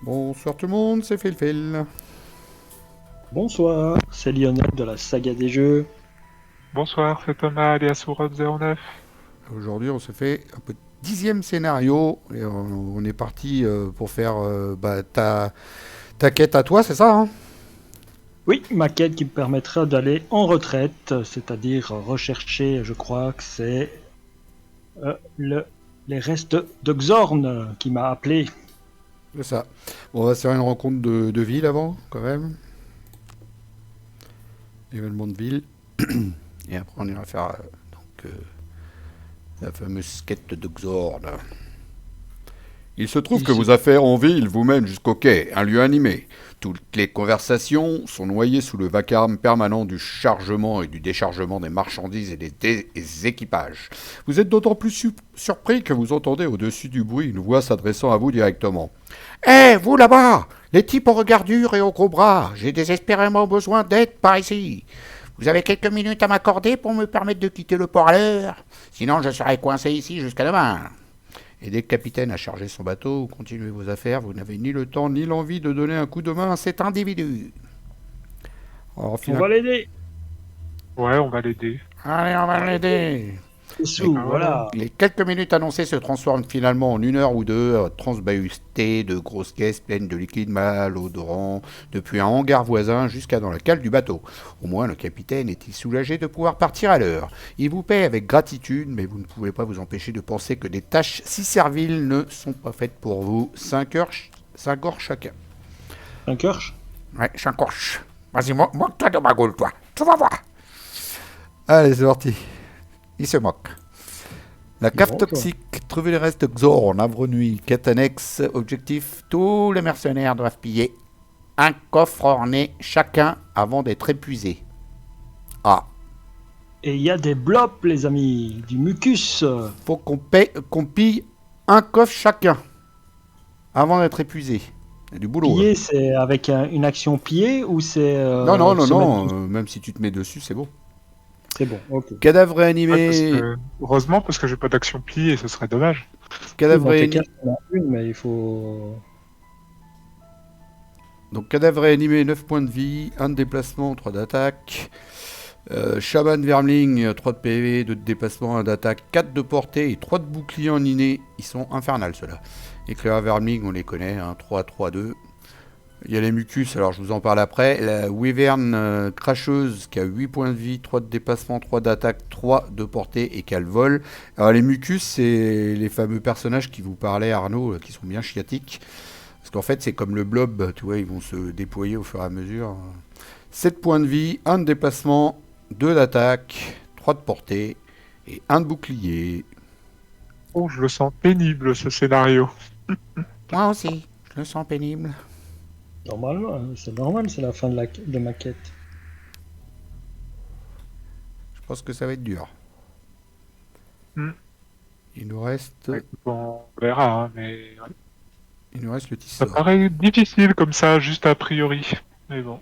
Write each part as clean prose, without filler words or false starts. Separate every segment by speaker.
Speaker 1: Bonsoir tout le monde, c'est Phil.
Speaker 2: Bonsoir, c'est Lionel de la saga des jeux.
Speaker 3: Bonsoir, c'est Thomas alias Ourod09.
Speaker 1: Aujourd'hui, on se fait un peu 10e scénario et on est parti pour faire ta quête à toi, c'est ça hein?
Speaker 2: Oui, ma quête qui me permettra d'aller en retraite, c'est-à-dire rechercher, je crois que c'est euh, le, les restes de Xorn qui m'a appelé.
Speaker 1: C'est ça. Bon, on va se faire une rencontre de ville avant, quand même. Événement de ville. Et après, on ira faire la fameuse quête de Xorn. Il se trouve que
Speaker 2: Ici.
Speaker 1: vos affaires en ville vous mènent jusqu'au quai, un lieu animé. Toutes les conversations sont noyées sous le vacarme permanent du chargement et du déchargement des marchandises et des équipages. Vous êtes d'autant plus surpris que vous entendez au-dessus du bruit une voix s'adressant à vous directement. Hé, vous là-bas, les types au regard dur et aux gros bras, j'ai désespérément besoin d'aide par ici. Vous avez quelques minutes à m'accorder pour me permettre de quitter le port à l'heure. Sinon, je serai coincé ici jusqu'à demain. Et dès que le capitaine a chargé son bateau, vous continuez vos affaires, vous n'avez ni le temps ni l'envie de donner un coup de main à cet individu. Alors,
Speaker 2: On va l'aider.
Speaker 3: Ouais, on va l'aider.
Speaker 1: Allez, on va l'aider.
Speaker 2: Les sous, voilà.
Speaker 1: Les quelques minutes annoncées se transforment finalement en une heure ou deux, transbahustées de grosses caisses pleines de liquide malodorant, depuis un hangar voisin jusqu'à dans la cale du bateau. Au moins, le capitaine est soulagé de pouvoir partir à l'heure. Il vous paie avec gratitude, mais vous ne pouvez pas vous empêcher de penser que des tâches si serviles ne sont pas faites pour vous. 5 heures chacun.
Speaker 2: Un kirsch.
Speaker 1: Ouais, 5 heures. Vas-y, moque-toi de ma gueule, toi. Tu vas voir. Allez, c'est parti. Il se moque. La cave
Speaker 2: Bon,
Speaker 1: toxique, trouver les restes Xorn, Havre Nuit, quête annexe, objectif, tous les mercenaires doivent piller un coffre orné chacun avant d'être épuisés. Ah,
Speaker 2: Et il y a des blops, les amis, du mucus.
Speaker 1: faut qu'on pille un coffre chacun avant d'être épuisé. Il y a du boulot là.
Speaker 2: Piller, c'est avec une action piller ou c'est
Speaker 1: Non, non, non,
Speaker 2: se mettre dessus.
Speaker 1: non, même si tu te mets dessus, c'est bon.
Speaker 2: C'est bon, ok.
Speaker 1: Cadavre
Speaker 3: Ouais,
Speaker 1: réanimé.
Speaker 3: heureusement, parce que j'ai pas d'action pliée, ce serait dommage.
Speaker 2: Oui,
Speaker 1: Cadavre
Speaker 2: dans tes
Speaker 1: réanimé.
Speaker 2: cartes, il y en a une, mais il faut...
Speaker 1: Donc cadavre réanimé, 9 points de vie, 1 de déplacement, 3 d'attaque. Shaman Vermling, 3 de PV, 2 de déplacement, 1 d'attaque, 4 de portée et 3 de bouclier en inné. Ils sont infernales ceux-là. Éclair Vermling, on les connaît, hein, 3, 3, 2. Il y a les mucus, alors je vous en parle après. La Wyvern cracheuse qui a 8 points de vie, 3 de déplacement, 3 d'attaque, 3 de portée et qui a le vol. Alors les mucus, c'est les fameux personnages qui vous parlaient, Arnaud, qui sont bien chiatiques. Parce qu'en fait, c'est comme le blob, tu vois, ils vont se déployer au fur et à mesure. 7 points de vie, 1 de déplacement, 2 d'attaque, 3 de portée et 1 de bouclier.
Speaker 3: Oh, je le sens pénible, ce scénario.
Speaker 1: Moi aussi, je le sens pénible.
Speaker 2: Normalement, c'est normal, c'est la fin de ma quête.
Speaker 1: Je pense que ça va être dur.
Speaker 3: Hmm.
Speaker 1: Il nous reste,
Speaker 3: Ouais, bon, on verra, hein, mais ouais.
Speaker 1: il nous reste le
Speaker 3: Ça
Speaker 1: tisseur.
Speaker 3: paraît difficile comme ça, juste a priori. Mais bon.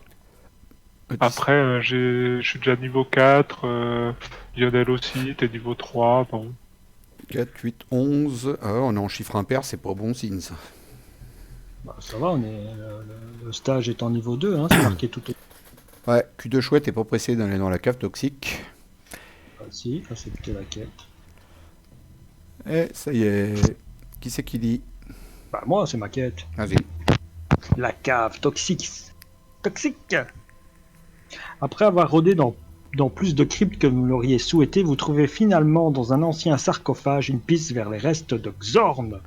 Speaker 1: Le tisseur.
Speaker 3: Après, je suis déjà niveau 4, Lionel aussi, t'es niveau 3, bon.
Speaker 1: 4, 8, 11. Ah, on est en chiffre impair, c'est pas bon signe ça.
Speaker 2: Bah, ça va, le stage est en niveau 2, hein, c'est marqué tout au...
Speaker 1: Ouais, cul de chouette est pas pressé d'aller dans la cave toxique.
Speaker 2: Ah, si, ça c'était la quête.
Speaker 1: Et ça y est. Qui c'est qui dit?
Speaker 2: Bah moi, c'est ma quête.
Speaker 1: Vas-y.
Speaker 2: La cave toxique. Toxique. Après avoir rôdé dans plus de cryptes que vous l'auriez souhaité, vous trouvez finalement dans un ancien sarcophage une piste vers les restes de Xorn.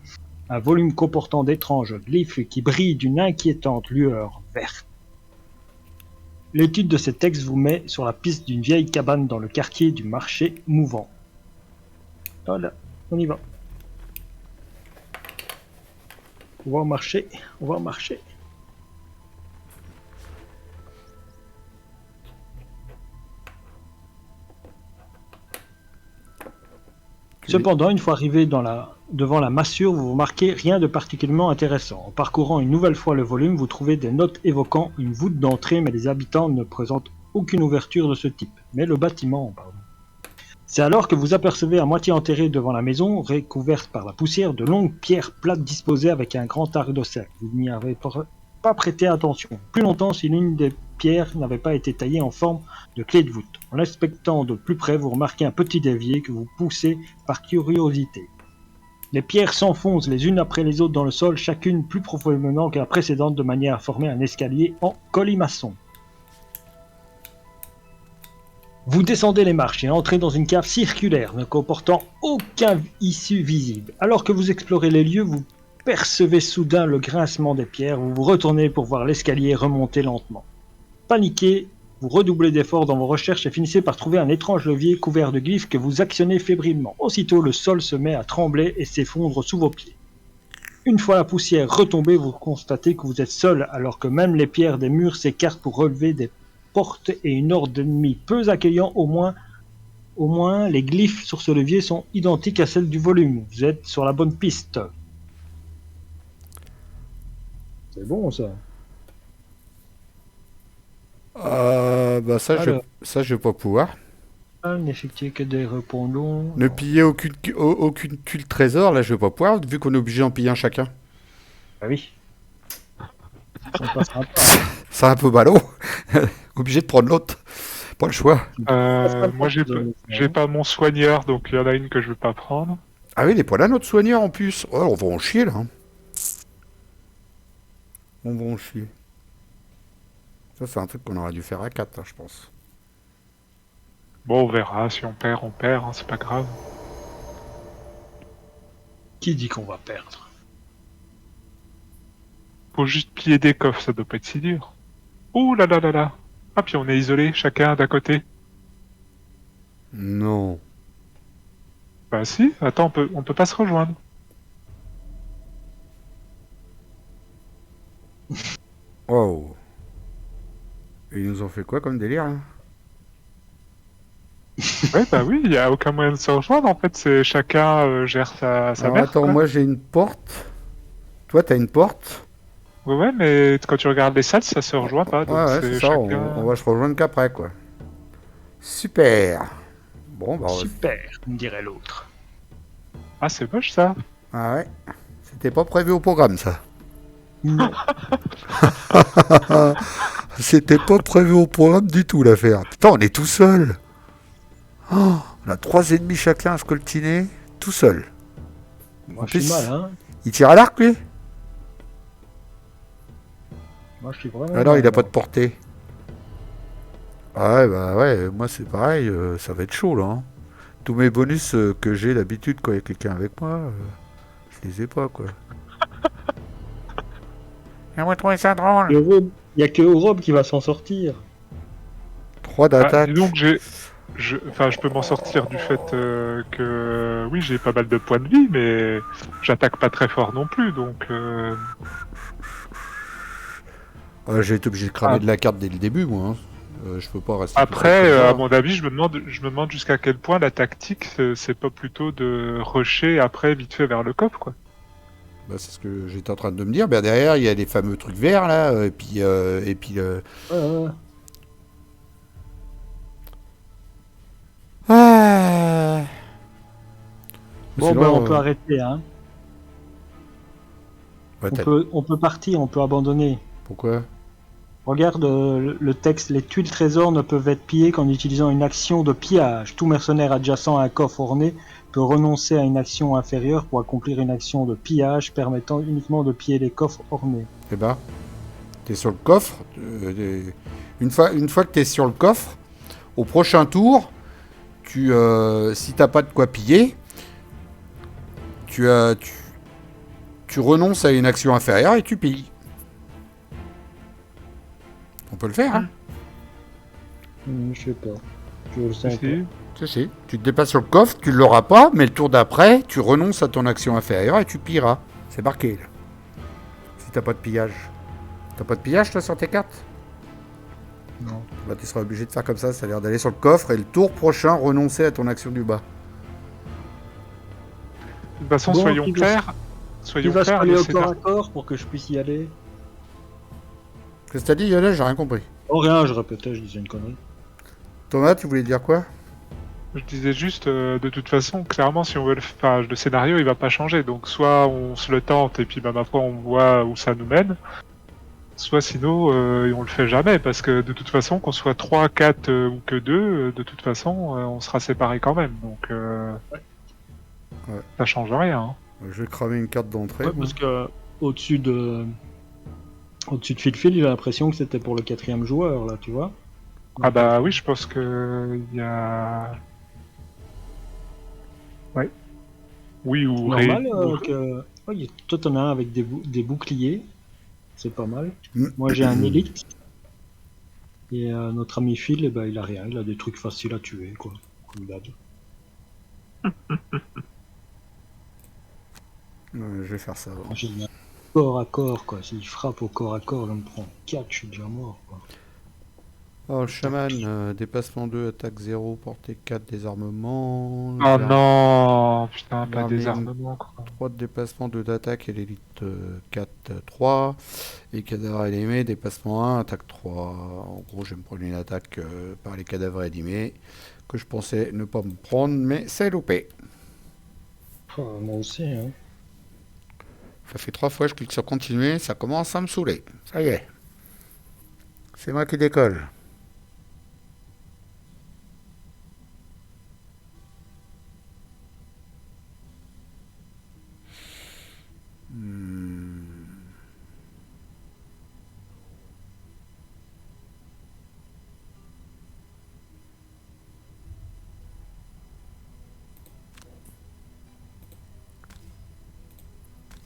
Speaker 2: Un volume comportant d'étranges glyphes qui brillent d'une inquiétante lueur verte. L'étude de ces textes vous met sur la piste d'une vieille cabane dans le quartier du marché mouvant. Voilà, on y va. On va marcher, on va marcher. Cependant, une fois arrivé devant la massure, vous remarquez rien de particulièrement intéressant. En parcourant une nouvelle fois le volume, vous trouvez des notes évoquant une voûte d'entrée, mais les habitants ne présentent aucune ouverture de ce type. Mais le bâtiment, pardon. C'est alors que vous apercevez à moitié enterrée devant la maison, recouverte par la poussière, de longues pierres plates disposées avec un grand arc de cercle. Vous n'y avez pas prêté attention plus longtemps si l'une des pierres n'avait pas été taillée en forme de clé de voûte. En l'inspectant de plus près, vous remarquez un petit évier que vous poussez par curiosité. Les pierres s'enfoncent les unes après les autres dans le sol, chacune plus profondément que la précédente, de manière à former un escalier en colimaçon. Vous descendez les marches et entrez dans une cave circulaire ne comportant aucune issue visible. Alors que vous explorez les lieux, vous percevez soudain le grincement des pierres. Vous vous retournez pour voir l'escalier remonter lentement. Paniqué, vous redoublez d'efforts dans vos recherches et finissez par trouver un étrange levier couvert de glyphes que vous actionnez fébrilement. Aussitôt, le sol se met à trembler et s'effondre sous vos pieds. Une fois la poussière retombée, vous constatez que vous êtes seul, alors que même les pierres des murs s'écartent pour relever des portes et une horde d'ennemis peu accueillants. Au moins, les glyphes sur ce levier sont identiques à celles du volume. Vous êtes sur la bonne piste. C'est bon, ça.
Speaker 1: Bah ça,
Speaker 2: Alors.
Speaker 1: je vais pas pouvoir.
Speaker 2: N'effectuez que des répondants.
Speaker 1: Ne piller aucune tuile trésor, là je vais pas pouvoir, vu qu'on est obligé d'en piller un chacun.
Speaker 2: Ah oui. On passera pas.
Speaker 1: C'est un peu ballot. Obligé de prendre l'autre. Pas le choix.
Speaker 3: Moi, j'ai pas mon soigneur, donc il y en a une que je vais pas prendre.
Speaker 1: Ah oui, il est pas là notre soigneur en plus. Oh, on va en chier là. Hein. On va en chier. Ça c'est un truc qu'on aurait dû faire à 4, hein, je pense.
Speaker 3: Bon, on verra. Si on perd, hein, c'est pas grave.
Speaker 2: Qui dit qu'on va perdre?
Speaker 3: Faut juste piller des coffres, ça doit pas être si dur. Ouh là là là là. Ah, puis on est isolés, chacun d'un côté.
Speaker 1: Non.
Speaker 3: Bah si, attends, on peut pas se rejoindre.
Speaker 1: Wow. Et ils nous ont fait quoi comme délire là?
Speaker 3: Ouais, bah oui, il y a aucun moyen de se rejoindre, en fait, c'est chacun gère sa
Speaker 1: Alors
Speaker 3: mère,
Speaker 1: attends,
Speaker 3: quoi.
Speaker 1: moi j'ai une porte. Toi t'as une porte.
Speaker 3: Ouais, mais quand tu regardes les salles, ça se rejoint pas, donc
Speaker 1: Ouais, c'est ça.
Speaker 3: chacun...
Speaker 1: On va se rejoindre qu'après quoi. Super. Bon bah.
Speaker 2: Super, me dirait l'autre.
Speaker 3: Ah, c'est moche, ça.
Speaker 1: Ah ouais. C'était pas prévu au programme ça.
Speaker 2: Non.
Speaker 1: C'était pas prévu au programme du tout l'affaire. Putain, on est tout seul. Oh, on a 3 ennemis chacun à se coltiner, tout seul.
Speaker 2: Moi,
Speaker 1: En
Speaker 2: je suis
Speaker 1: plus,
Speaker 2: mal, hein.
Speaker 1: Il tire à l'arc lui?
Speaker 2: Moi, je suis vraiment
Speaker 1: Alors
Speaker 2: mal,
Speaker 1: il a pas
Speaker 2: moi.
Speaker 1: de portée. Ah ouais, bah ouais, moi c'est pareil, ça va être chaud là. Hein. Tous mes bonus que j'ai d'habitude quand il y a quelqu'un avec moi, je les ai pas quoi. On va trouver ça drôle.
Speaker 2: Il y a que Europe qui va s'en sortir.
Speaker 1: 3
Speaker 3: Ah,
Speaker 1: d'attaque.
Speaker 3: dis donc, je peux m'en sortir du fait que... Oui, j'ai pas mal de points de vie, mais j'attaque pas très fort non plus, donc...
Speaker 1: J'ai été obligé de cramer
Speaker 3: Ah.
Speaker 1: de la carte dès le début moi. Hein. Je peux pas rester.
Speaker 3: Après,
Speaker 1: tout seul comme ça.
Speaker 3: à mon avis, je me demande jusqu'à quel point la tactique, c'est pas plutôt de rusher après vite fait vers le coffre, quoi.
Speaker 1: Bah, c'est ce que j'étais en train de me dire. Bah, derrière, il y a les fameux trucs verts là, et puis
Speaker 2: Ouais.
Speaker 1: Ah.
Speaker 2: Bon,
Speaker 1: Sinon,
Speaker 2: ben, on peut arrêter, hein.
Speaker 1: ouais,
Speaker 2: On peut partir, on peut abandonner.
Speaker 1: Pourquoi?
Speaker 2: Regarde le texte. Les tuiles trésors ne peuvent être pillées qu'en utilisant une action de pillage. Tout mercenaire adjacent à un coffre orné peut renoncer à une action inférieure pour accomplir une action de pillage permettant uniquement de piller les coffres ornés.
Speaker 1: Eh ben, t'es sur le coffre. Une fois que t'es sur le coffre, au prochain tour, si t'as pas de quoi piller, tu renonces à une action inférieure et tu pilles. On peut le faire, hein?
Speaker 2: Je sais pas. Je le sens
Speaker 3: Si.
Speaker 1: Si. Tu te déplaces sur le coffre, tu l'auras pas, mais le tour d'après, tu renonces à ton action inférieure et tu pilleras. C'est marqué, là. Si t'as pas de pillage. T'as pas de pillage, toi, sur tes cartes?
Speaker 2: Non.
Speaker 1: Bah, tu seras obligé de faire comme ça, c'est-à-dire d'aller sur le coffre et le tour prochain, renoncer à ton action du bas.
Speaker 3: De toute façon,
Speaker 2: Bon,
Speaker 3: soyons
Speaker 2: qui va-
Speaker 3: clairs.
Speaker 2: Tu
Speaker 3: Soyons
Speaker 2: vas se
Speaker 3: clairs,
Speaker 2: parler
Speaker 3: les
Speaker 2: au corps à
Speaker 3: scénarios...
Speaker 2: corps pour que je puisse y aller?
Speaker 1: Qu'est-ce que t'as dit, Yoda? J'ai rien compris.
Speaker 2: Oh rien, je répétais, je disais une connerie.
Speaker 1: Thomas, tu voulais dire quoi?
Speaker 3: Je disais juste, de toute façon, clairement, si on veut le scénario, il va pas changer. Donc, soit on se le tente et puis bah, après on voit où ça nous mène, soit sinon, on le fait jamais. Parce que de toute façon, qu'on soit 3, 4 ou que 2, de toute façon, on sera séparés quand même. Donc,
Speaker 1: Ouais.
Speaker 3: ça change rien. Hein.
Speaker 1: Je vais cramer une carte d'entrée.
Speaker 2: Ouais, parce que au-dessus de Phil, il a l'impression que c'était pour le 4e joueur, là, tu vois.
Speaker 3: Ah bah oui, je pense que il y a. Ouais. Oui, ou
Speaker 2: Normal
Speaker 3: ou-
Speaker 2: que. Ouais, toi, t'en as un avec des boucliers. C'est pas mal.
Speaker 1: Mm.
Speaker 2: Moi, j'ai un élite. Et notre ami Phil, eh ben, il a rien. Il a des trucs faciles à tuer, quoi. Comme d'hab.
Speaker 1: Je vais faire ça. Bon.
Speaker 2: J'ai un corps à corps, quoi. S'il frappe au corps à corps, je me prends 4, je suis déjà mort, quoi.
Speaker 1: Oh, le chaman, déplacement 2, attaque 0, portée 4, désarmement.
Speaker 3: Oh non, putain, pas
Speaker 1: Vermine,
Speaker 3: désarmement quoi.
Speaker 1: 3 de déplacement, 2 d'attaque et l'élite 4, 3. Et cadavre élimé, déplacement 1, attaque 3. En gros, je vais me prendre une attaque par les cadavres élimés que je pensais ne pas me prendre, mais c'est loupé.
Speaker 2: Oh, moi aussi, hein.
Speaker 1: Ça fait 3 fois que je clique sur continuer, ça commence à me saouler. Ça y est. C'est moi qui décolle.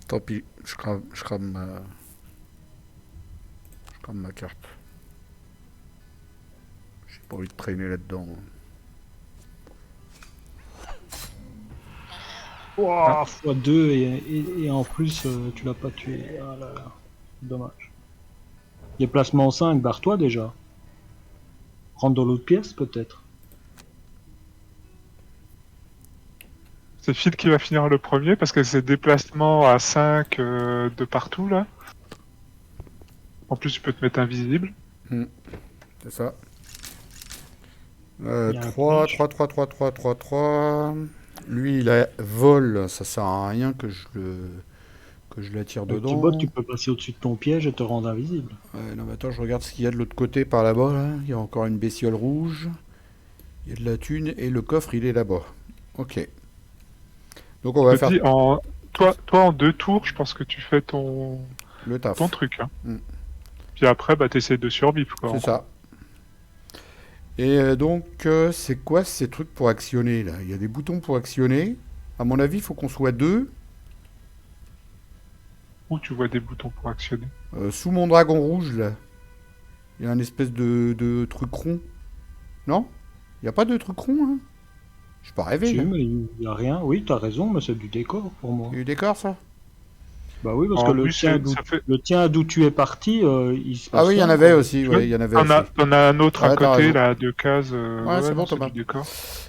Speaker 1: Tant pis, je crame ma carte. J'ai pas envie de traîner là-dedans.
Speaker 2: Ouah, x2 et en plus, tu l'as pas tué. Ah là là. Dommage. Déplacement 5, barre-toi déjà. Rentre dans l'autre pièce, peut-être.
Speaker 3: C'est Phil qui va finir le premier parce que c'est déplacement à 5 de partout là. En plus, tu peux te mettre invisible.
Speaker 1: C'est ça.
Speaker 2: Il y a un
Speaker 1: 3,
Speaker 2: piège.
Speaker 1: 3, 3, 3, 3, 3, 3. Lui, il a vol, ça sert à rien que je l'attire
Speaker 2: Avec
Speaker 1: dedans.
Speaker 2: tes bottes, tu peux passer au-dessus de ton piège et te rendre invisible.
Speaker 1: Ouais, non, mais attends, je regarde ce qu'il y a de l'autre côté par là-bas. Là. Il y a encore une bestiole rouge. Il y a de la thune et le coffre, il est là-bas. Ok. Donc on va
Speaker 3: Je te
Speaker 1: faire
Speaker 3: dis, toi, en 2 tours, je pense que tu fais ton
Speaker 1: le taf.
Speaker 3: truc. Hein.
Speaker 1: Mm.
Speaker 3: Puis après, bah, t'essaies de survivre. Quoi,
Speaker 1: C'est ça. Et donc, c'est quoi ces trucs pour actionner là? Il y a des boutons pour actionner. À mon avis, il faut qu'on soit 2.
Speaker 3: Où tu vois des boutons pour actionner.
Speaker 1: Sous mon dragon rouge, là, il y a un espèce de truc rond. Non? Il n'y a pas de truc rond, hein? Je suis pas rêvé,
Speaker 2: Si,
Speaker 1: là.
Speaker 2: mais il y a rien. Oui, t'as raison, mais c'est du décor pour moi.
Speaker 1: Il y a eu des corps, ça?
Speaker 2: Bah oui, parce
Speaker 3: En
Speaker 2: que
Speaker 3: plus, ça fait...
Speaker 2: le tien d'où tu es parti, il se passe
Speaker 1: Ah oui, il y en
Speaker 2: rien,
Speaker 1: avait
Speaker 2: quoi.
Speaker 1: aussi, ouais, il y en avait
Speaker 3: T'en
Speaker 1: aussi.
Speaker 3: as un autre à
Speaker 1: Ouais, t'as
Speaker 3: côté,
Speaker 1: raison.
Speaker 3: là, 2 cases.
Speaker 1: Ouais, c'est bon,
Speaker 3: non,
Speaker 1: Thomas.
Speaker 3: du décor.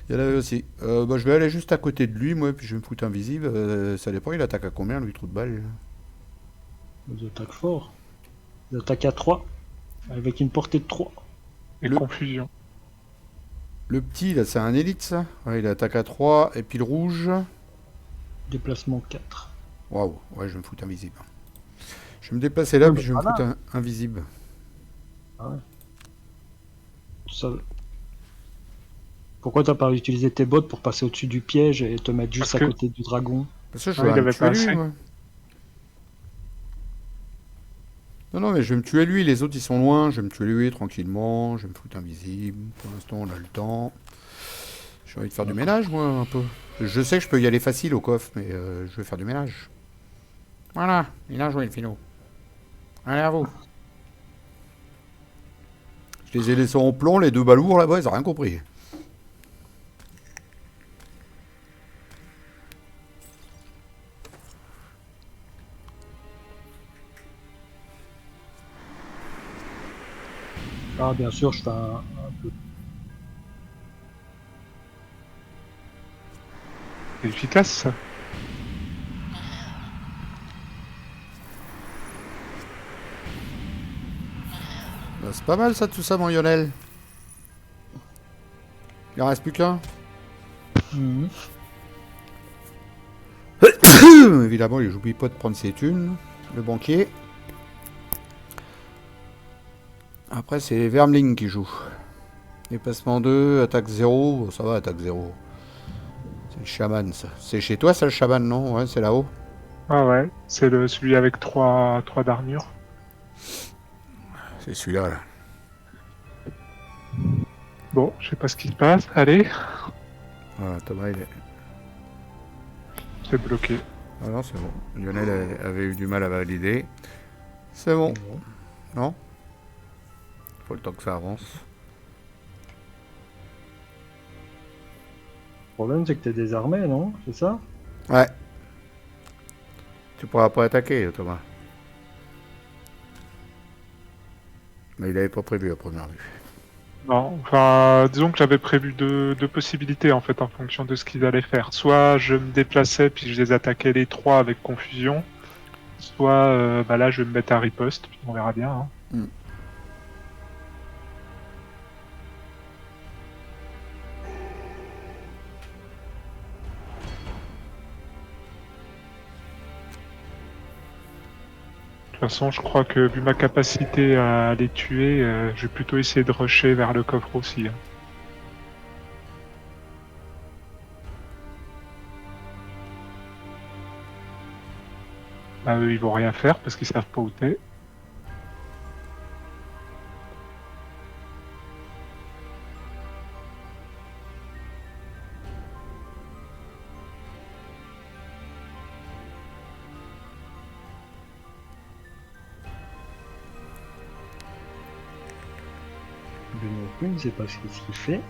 Speaker 1: Il y en avait aussi. Bah, je vais aller juste à côté de lui, moi, puis je vais me foutre invisible. Ça dépend, il attaque à combien, lui, trou de balle?
Speaker 2: Ils attaquent fort. Ils attaquent à 3, avec une portée de 3.
Speaker 3: Et
Speaker 1: Le-
Speaker 3: confusion.
Speaker 1: Le petit, là, c'est un élite, ça? Ouais, il attaque à 3, et puis le rouge...
Speaker 2: Déplacement 4.
Speaker 1: Waouh, ouais, je vais me foutre invisible. Je vais me déplacer là,
Speaker 2: Ouais,
Speaker 1: puis
Speaker 2: mais
Speaker 1: je vais me
Speaker 2: voilà.
Speaker 1: foutre invisible.
Speaker 2: Ça... Pourquoi t'as pas utilisé tes bottes pour passer au-dessus du piège et te mettre juste
Speaker 3: Parce
Speaker 2: à
Speaker 3: que-
Speaker 2: côté du dragon?
Speaker 1: Parce que je
Speaker 3: Ouais,
Speaker 1: vais
Speaker 3: il
Speaker 1: me
Speaker 3: avait
Speaker 1: tuer
Speaker 3: pas
Speaker 1: lui,
Speaker 3: assez.
Speaker 1: moi. Non, non, mais je vais me tuer lui, les autres ils sont loin, je vais me tuer lui tranquillement, je vais me foutre invisible, pour l'instant on a le temps. J'ai envie de faire du ménage moi un peu. Je sais que je peux y aller facile au coffre, mais je vais faire du ménage. Voilà, il a joué le philo. Allez à vous. Je les ai laissés en plomb, les deux balourds là-bas, ils ont rien compris.
Speaker 2: Ah, bien sûr, je fais un peu.
Speaker 3: C'est efficace, ça.
Speaker 1: Bah, c'est pas mal ça, tout ça, mon Lionel. Il en reste plus qu'un.
Speaker 2: Mhm.
Speaker 1: Évidemment, il n'oublie pas de prendre ses thunes, le banquier. Après, c'est les Vermling qui jouent. Déplacement 2, attaque 0. Bon, ça va, attaque 0. C'est le chaman, ça. C'est chez toi, ça, le chaman, non? Ouais, c'est là-haut.
Speaker 3: Ah ouais, c'est celui avec 3 d'armure.
Speaker 1: C'est celui-là, là.
Speaker 3: Bon, je sais pas ce qui se passe. Allez,
Speaker 1: Voilà, Thomas, il est...
Speaker 3: c'est bloqué.
Speaker 1: Ah non, c'est bon. Lionel avait eu du mal à valider. C'est bon. Non? Faut le temps que ça avance.
Speaker 2: Le problème, c'est que t'es désarmé, non? C'est ça?
Speaker 1: Ouais. Tu pourras pas attaquer, Thomas. Mais il avait pas prévu à première vue.
Speaker 3: Non, enfin, disons que j'avais prévu deux possibilités en fait en fonction de ce qu'ils allaient faire. Soit je me déplaçais puis je les attaquais les 3 avec confusion, soit bah là je vais me mettre à riposte, puis on verra bien. Hein. De toute façon, je crois que vu ma capacité à les tuer, je vais plutôt essayer de rusher vers le coffre aussi. Hein. Bah, eux, ils vont rien faire parce qu'ils savent pas où t'es.
Speaker 2: Lui non plus, il ne sait pas ce qu'il fait.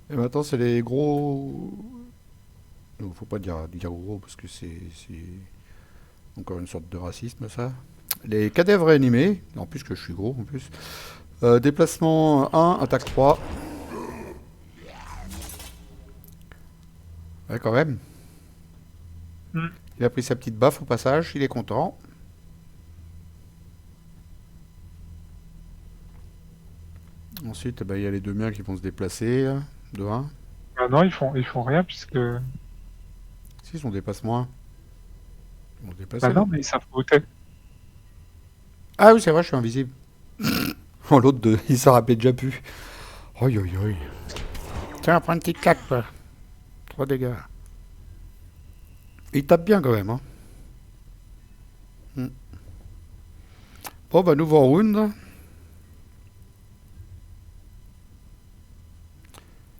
Speaker 1: Et maintenant, c'est les gros... Donc, faut pas dire gros, parce que c'est encore une sorte de racisme, ça. Les cadavres animés, en plus que je suis gros, en plus. Déplacement 1, attaque 3. Ouais, quand même.
Speaker 3: Mm.
Speaker 1: Il a pris sa petite baffe au passage, il est content. Ensuite, bah, il y a les deux miens qui vont se déplacer, de 1.
Speaker 3: Ah non, ils font rien puisque.
Speaker 1: Si, son déplacement 1. Ils vont se déplacer.
Speaker 3: Bah non, mais ils savent pas où t'es.
Speaker 1: Ah oui, c'est vrai, je suis invisible. Oh, l'autre, il s'en rappelait déjà plus. Oi, oi, oi. Tiens, prends une petite claque, toi. 3 dégâts. Il tape bien quand même, hein. Bon, bah, nouveau round.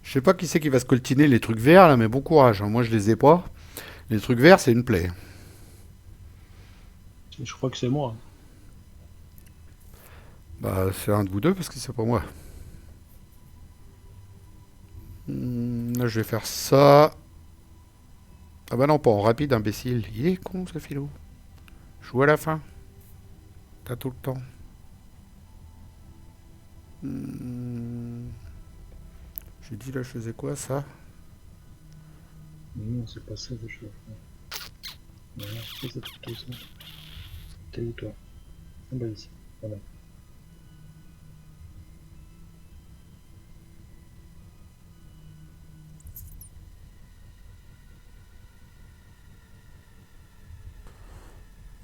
Speaker 1: Je sais pas qui c'est qui va se coltiner les trucs verts, là, mais bon courage, hein. Moi, je les ai pas. Les trucs verts, c'est une plaie.
Speaker 2: Je crois que c'est moi.
Speaker 1: Bah, c'est un de vous deux, parce que c'est pas moi. Là, je vais faire ça. Ah bah non, pas en rapide, imbécile. Il est con, ce philo. Joue à la fin. T'as tout le temps. J'ai dit là, je faisais quoi, ça?
Speaker 2: Non, c'est pas ça que je veux faire. Voilà, ça c'est plutôt ça. T'es où toi? Ah bah ici, voilà.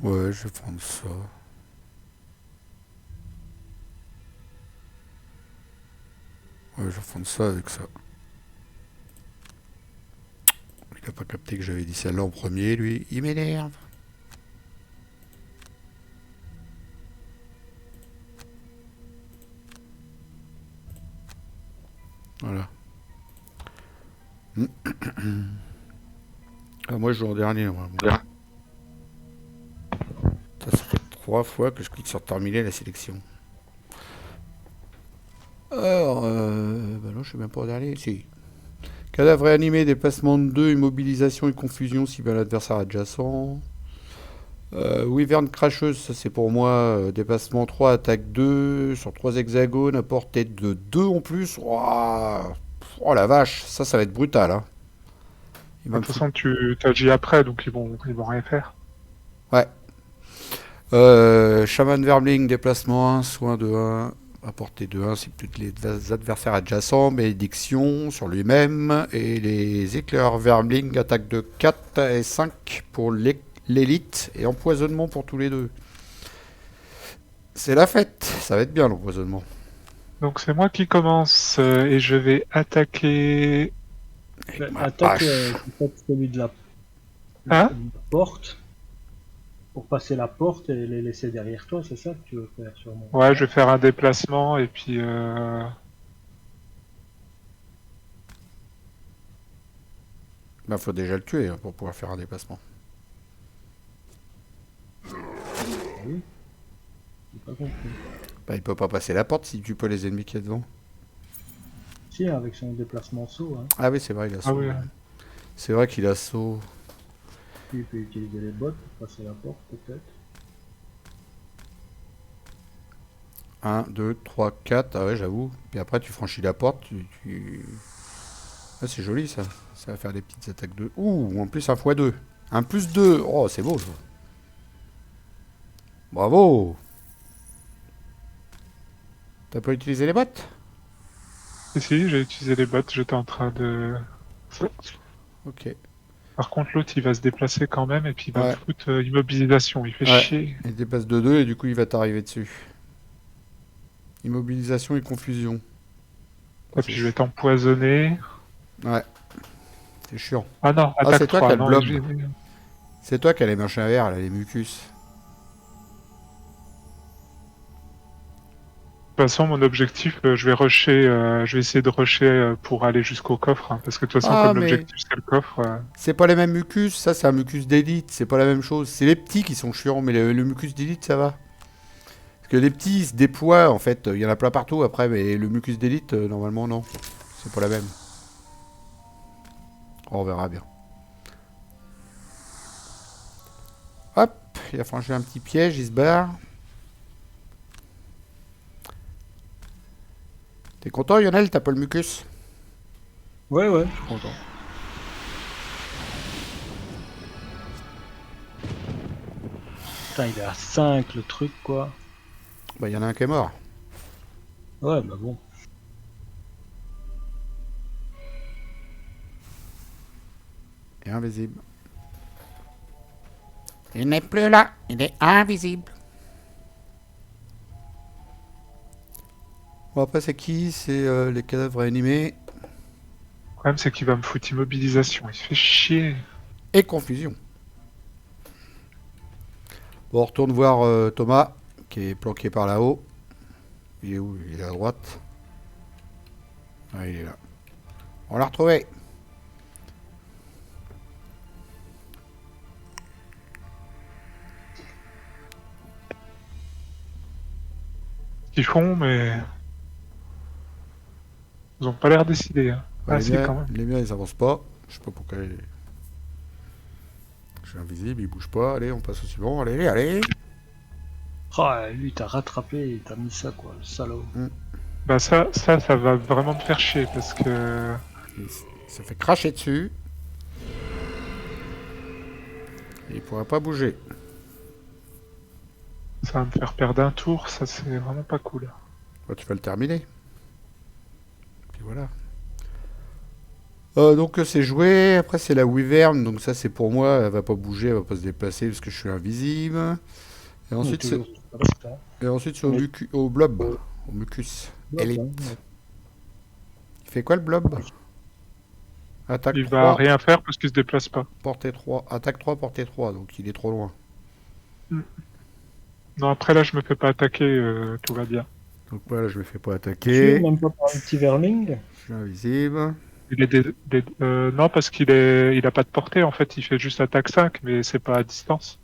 Speaker 1: Ouais, je vais prendre ça. Ouais, je vais prendre ça avec ça. Il a pas capté que j'avais dit celle-là en premier, lui. Il m'énerve. Voilà. Ah, moi, je joue en dernier. Moi. Ça fait 3 fois que je clique sur terminer la sélection. Alors, bah non, je suis même pas en dernier. Si. Cadavre réanimé, déplacement de 2, immobilisation et confusion si bien l'adversaire adjacent. Wyvern cracheuse, ça c'est pour moi. Déplacement 3, attaque 2, sur 3 hexagones, à portée de 2 en plus. Ouah. Oh la vache, ça va être brutal. Hein. Il
Speaker 3: De
Speaker 1: va me
Speaker 3: toute
Speaker 1: foutre-
Speaker 3: façon, tu t'agis après, donc ils vont rien faire.
Speaker 1: Ouais. Shaman Vermling, déplacement 1, soin de 1, à portée de 1, c'est tous les adversaires adjacents, malédiction sur lui-même, et les éclairs Vermling, attaque de 4 et 5 pour l'élite, et empoisonnement pour tous les deux. C'est la fête, ça va être bien l'empoisonnement.
Speaker 3: Donc c'est moi qui commence et je vais attaquer.
Speaker 1: Avec ma
Speaker 2: Attaque
Speaker 1: hache.
Speaker 2: peut-être celui de
Speaker 3: Hein
Speaker 2: celui de la porte. Pour passer la porte et les laisser derrière toi, c'est ça que tu veux faire sûrement.
Speaker 3: Ouais, je vais faire un déplacement et puis.
Speaker 1: Bah, faut déjà le tuer hein, pour pouvoir faire un déplacement.
Speaker 2: Oui. J'ai pas compris.
Speaker 1: Bah, il peut pas passer la porte si tu peux les ennemis qui est devant.
Speaker 2: Si, avec son déplacement saut, hein.
Speaker 1: Ah oui, c'est vrai, il a saut.
Speaker 3: Ah oui.
Speaker 1: Ouais. C'est vrai qu'il a saut.
Speaker 2: Puis il peut utiliser les bottes pour passer la porte, peut-être.
Speaker 1: 1, 2, 3, 4. Ah ouais, j'avoue. Puis après, tu franchis la porte. Ah, c'est joli ça. Ça va faire des petites attaques de. Ouh, en plus un x2. Un plus 2. Oh, c'est beau ça. Bravo. T'as pas utilisé les bottes?
Speaker 3: Si, j'ai utilisé les bottes, j'étais en train de.
Speaker 1: Ok.
Speaker 3: Par contre, l'autre il va se déplacer quand même et puis il va me
Speaker 1: Ouais.
Speaker 3: foutre immobilisation, il fait
Speaker 1: Ouais.
Speaker 3: chier.
Speaker 1: Il dépasse de 2 et du coup, il va t'arriver dessus. Immobilisation et confusion.
Speaker 3: Et puis je vais t'empoisonner.
Speaker 1: Ouais. C'est chiant.
Speaker 3: Ah non,
Speaker 1: Ah,
Speaker 3: attaque
Speaker 1: c'est toi
Speaker 3: 3,
Speaker 1: qui as le
Speaker 3: non,
Speaker 1: blob.
Speaker 3: j'ai-
Speaker 1: C'est toi qui as les machins verts, là, les mucus.
Speaker 3: De toute façon, mon objectif, je vais rusher, je vais essayer de rusher pour aller jusqu'au coffre, hein, parce que de toute façon,
Speaker 1: Ah,
Speaker 3: comme
Speaker 1: mais
Speaker 3: l'objectif c'est le coffre,
Speaker 1: c'est pas les mêmes mucus. Ça, c'est un mucus d'élite. C'est pas la même chose. C'est les petits qui sont chiants, mais le mucus d'élite, ça va. Parce que les petits, ils se déploient, en fait. Il y en a plein partout après, mais le mucus d'élite, normalement, non. C'est pas la même. On verra bien. Hop, il a franchi un petit piège, il se barre. T'es content, Lionel? T'as pas le mucus?
Speaker 2: Ouais, ouais.
Speaker 1: Je suis content.
Speaker 2: Putain, il est à 5 le truc, quoi.
Speaker 1: Bah, il y en a un qui est mort.
Speaker 2: Ouais, bah bon.
Speaker 1: Et invisible. Il n'est plus là, il est invisible. Bon, après, c'est qui? C'est les cadavres animés
Speaker 3: le problème c'est qu'il va me foutre immobilisation, il se fait chier.
Speaker 1: et confusion. Bon, on retourne voir Thomas, qui est planqué par là-haut. Il est où? Il est à droite. Ah, il est là. On l'a retrouvé.
Speaker 3: Ce qu'ils font, mais ils ont pas l'air décidés. Hein.
Speaker 1: Ouais,
Speaker 3: Ah si, quand même.
Speaker 1: les miens, ils avancent pas. Je sais pas pourquoi. Je suis invisible, ils bougent pas. Allez, on passe au suivant. Allez, allez.
Speaker 2: Oh, lui, t'as rattrapé et t'as mis ça, quoi, le salaud.
Speaker 3: Bah ça va vraiment me faire chier, parce que...
Speaker 1: Il se fait cracher dessus. Et il pourra pas bouger.
Speaker 3: Ça va me faire perdre un tour, ça c'est vraiment pas cool.
Speaker 1: Bah, tu vas le terminer. Puis voilà. Donc c'est joué. Après c'est la Wyvern. Donc ça c'est pour moi. Elle va pas bouger, elle va pas se déplacer parce que je suis invisible. Et ensuite c'est
Speaker 2: Mais-
Speaker 1: au blob. Au mucus. Élite. Il fait quoi le blob? Attaque
Speaker 3: Il
Speaker 1: 3,
Speaker 3: va rien faire parce qu'il se déplace pas.
Speaker 1: portée 3. Attaque 3, portée 3. Donc il est trop loin.
Speaker 3: Non, après là je me fais pas attaquer, tout va bien.
Speaker 1: Donc voilà, je me fais pas
Speaker 2: Tu
Speaker 1: attaquer.
Speaker 2: même pas par un petit verming.
Speaker 1: Je suis invisible.
Speaker 3: Il est non, parce il a pas de portée en fait, il fait juste attaque 5, mais c'est pas à distance.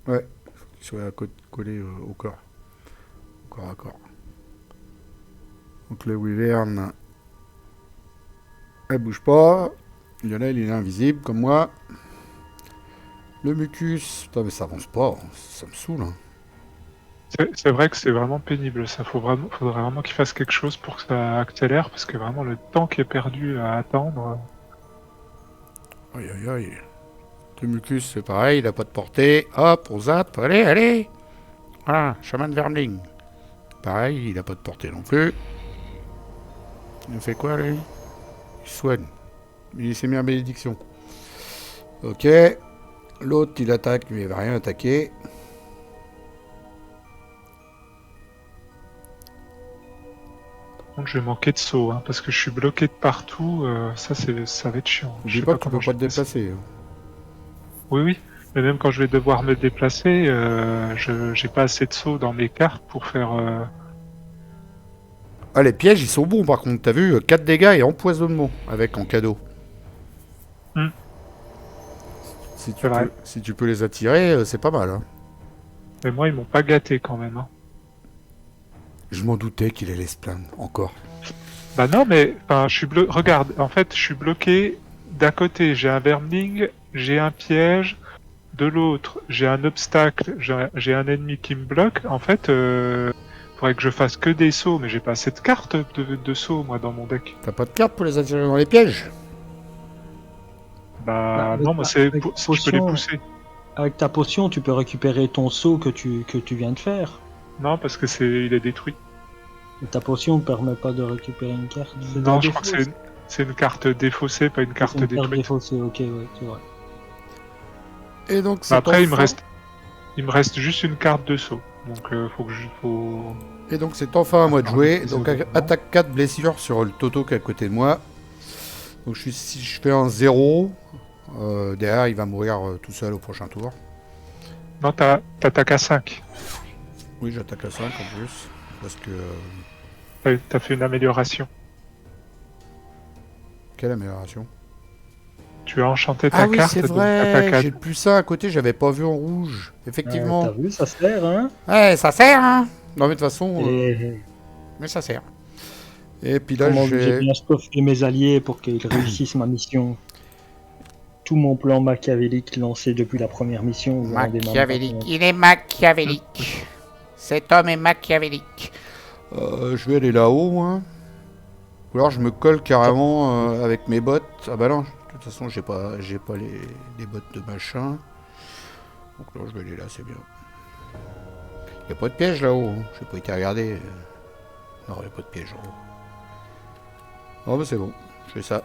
Speaker 1: Ouais. qu'il soit collé au corps. Au corps à corps. Donc le Wyvern, elle bouge pas. Lionel, il est invisible comme moi. Le mucus, putain, mais ça avance pas, ça me saoule. Hein.
Speaker 3: C'est vrai que c'est vraiment pénible, ça. Faudrait vraiment qu'il fasse quelque chose pour que ça accélère, parce que vraiment le temps qui est perdu à attendre.
Speaker 1: Aïe aïe aïe. Le mucus, c'est pareil, il a pas de portée. Hop, on zappe, allez, allez. Voilà, chaman Vermling. Pareil, il a pas de portée non plus. Il fait quoi, lui? Il soigne. Il s'est mis en bénédiction. Ok. L'autre, il attaque, lui, il va rien attaquer.
Speaker 3: Donc je vais manquer de saut, hein, parce que je suis bloqué de partout. Ça va être chiant. Je
Speaker 1: N'oublie
Speaker 3: sais
Speaker 1: pas que tu
Speaker 3: comment
Speaker 1: peux
Speaker 3: je
Speaker 1: pas
Speaker 3: vais
Speaker 1: te
Speaker 3: passer.
Speaker 1: déplacer. Hein.
Speaker 3: Oui, oui. Mais même quand je vais devoir me déplacer, j'ai pas assez de sauts dans mes cartes pour faire.
Speaker 1: Ah, les pièges, ils sont bons, par contre. T'as vu, 4 dégâts et empoisonnement avec en cadeau.
Speaker 3: Hmm.
Speaker 1: Si tu peux les attirer, c'est pas mal. Hein.
Speaker 3: Mais moi, ils m'ont pas gâté quand même. Hein.
Speaker 1: Je m'en doutais qu'il allait se plaindre, encore.
Speaker 3: Bah non, mais enfin, regarde, en fait, je suis bloqué. D'un côté, j'ai un Vermling, j'ai un piège. De l'autre, j'ai un obstacle, j'ai un ennemi qui me bloque. En fait, faudrait que je fasse que des sauts, mais j'ai pas assez de cartes de sauts, moi, dans mon deck.
Speaker 1: T'as pas de carte pour les attirer dans les pièges?
Speaker 3: Bah
Speaker 2: avec
Speaker 3: non, moi, je peux les pousser.
Speaker 2: Avec ta potion, tu peux récupérer ton saut que tu viens de faire.
Speaker 3: Non, parce que il est détruit.
Speaker 2: Et ta potion ne permet pas de récupérer une carte.
Speaker 3: Non, je crois que c'est une carte défaussée, pas une carte détruite.
Speaker 2: Carte défaussée, ok, ouais, c'est vrai.
Speaker 1: Et donc,
Speaker 3: après, il me reste juste une carte de saut. Donc,
Speaker 1: Et donc, c'est enfin à moi de jouer. Donc, attaque 4, blessure sur le Toto qui est à côté de moi. Donc, si je fais un 0, derrière, il va mourir tout seul au prochain tour.
Speaker 3: Non, t'attaques à 5.
Speaker 1: Oui, j'attaque à 5 en plus. Parce que...
Speaker 3: T'as fait une amélioration.
Speaker 1: Quelle amélioration?
Speaker 3: Tu as enchanté ta carte.
Speaker 1: Ah oui, c'est vrai, j'ai le plus ça à côté, j'avais pas vu en rouge. Effectivement.
Speaker 2: T'as vu, ça sert, hein?
Speaker 1: Ouais, ça sert, hein? Non, mais de toute façon... Mais ça sert. Et puis là,
Speaker 2: j'ai bien stoffé mes alliés pour qu'ils réussissent ma mission. Tout mon plan machiavélique lancé depuis la première mission.
Speaker 4: Machiavélique, il est machiavélique. Cet homme est machiavélique.
Speaker 1: Je vais aller là-haut, hein. Ou alors je me colle carrément avec mes bottes. Ah bah non, de toute façon j'ai pas les bottes de machin. Donc là je vais aller là, c'est bien. Y a pas de piège là-haut, hein. J'ai pas été regarder. Non, y a pas de piège en haut. Oh bah c'est bon, je fais ça.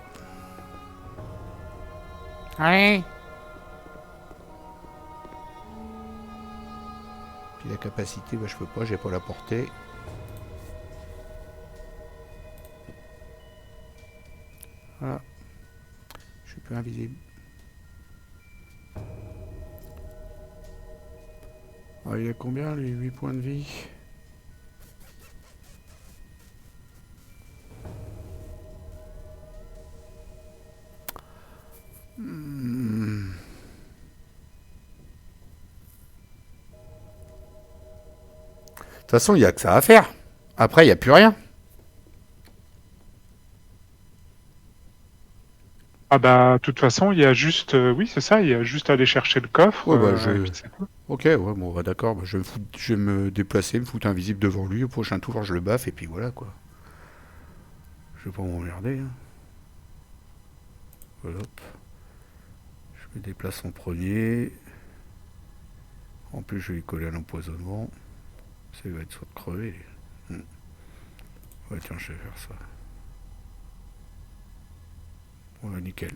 Speaker 4: Allez.
Speaker 1: Puis la capacité, bah je peux pas, j'ai pas la portée. Voilà. Je suis plus invisible. Ah, il a combien les 8 points de vie? De toute façon, il n'y a que ça à faire. Après, il n'y a plus rien.
Speaker 3: Ah bah, de toute façon, il y a juste... oui, c'est ça, il y a juste à aller chercher le coffre.
Speaker 1: Ouais, bah, ok, ouais, bon, bah, d'accord. Bah, je vais me déplacer, me foutre invisible devant lui. Au prochain tour, je le baffe et puis voilà, quoi. Je vais pas m'emmerder. Hein. Voilà. Je me déplace en premier. En plus, je vais lui coller à l'empoisonnement. Ça il va être soit crevé. Ouais, tiens, je vais faire ça. Ouais, nickel.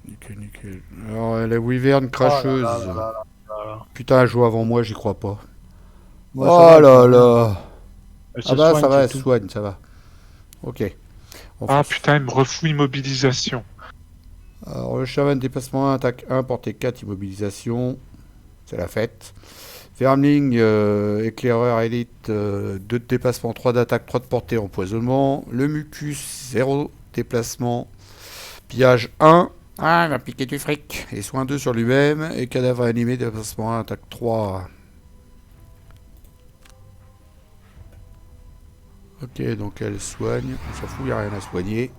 Speaker 1: Nickel. Alors, la Wyvern cracheuse. Putain, elle joue avant moi, j'y crois pas.
Speaker 2: Ouais,
Speaker 1: oh là là.
Speaker 2: Ah bah,
Speaker 1: ça va, elle se soigne, ça va. Ok.
Speaker 3: Ah putain, il me refout immobilisation.
Speaker 1: Alors, le chaman déplacement 1, attaque 1, portée 4, immobilisation. C'est la fête. Vermling, éclaireur élite, 2 de déplacement, 3 d'attaque, 3 de portée, empoisonnement. Le mucus, 0 déplacement. Pillage 1
Speaker 4: Ah, il va piquer du fric.
Speaker 1: et soin 2 sur lui-même. Et cadavre animé, déplacement 1, attaque 3. Ok, donc elle soigne. On s'en fout, il n'y a rien à soigner.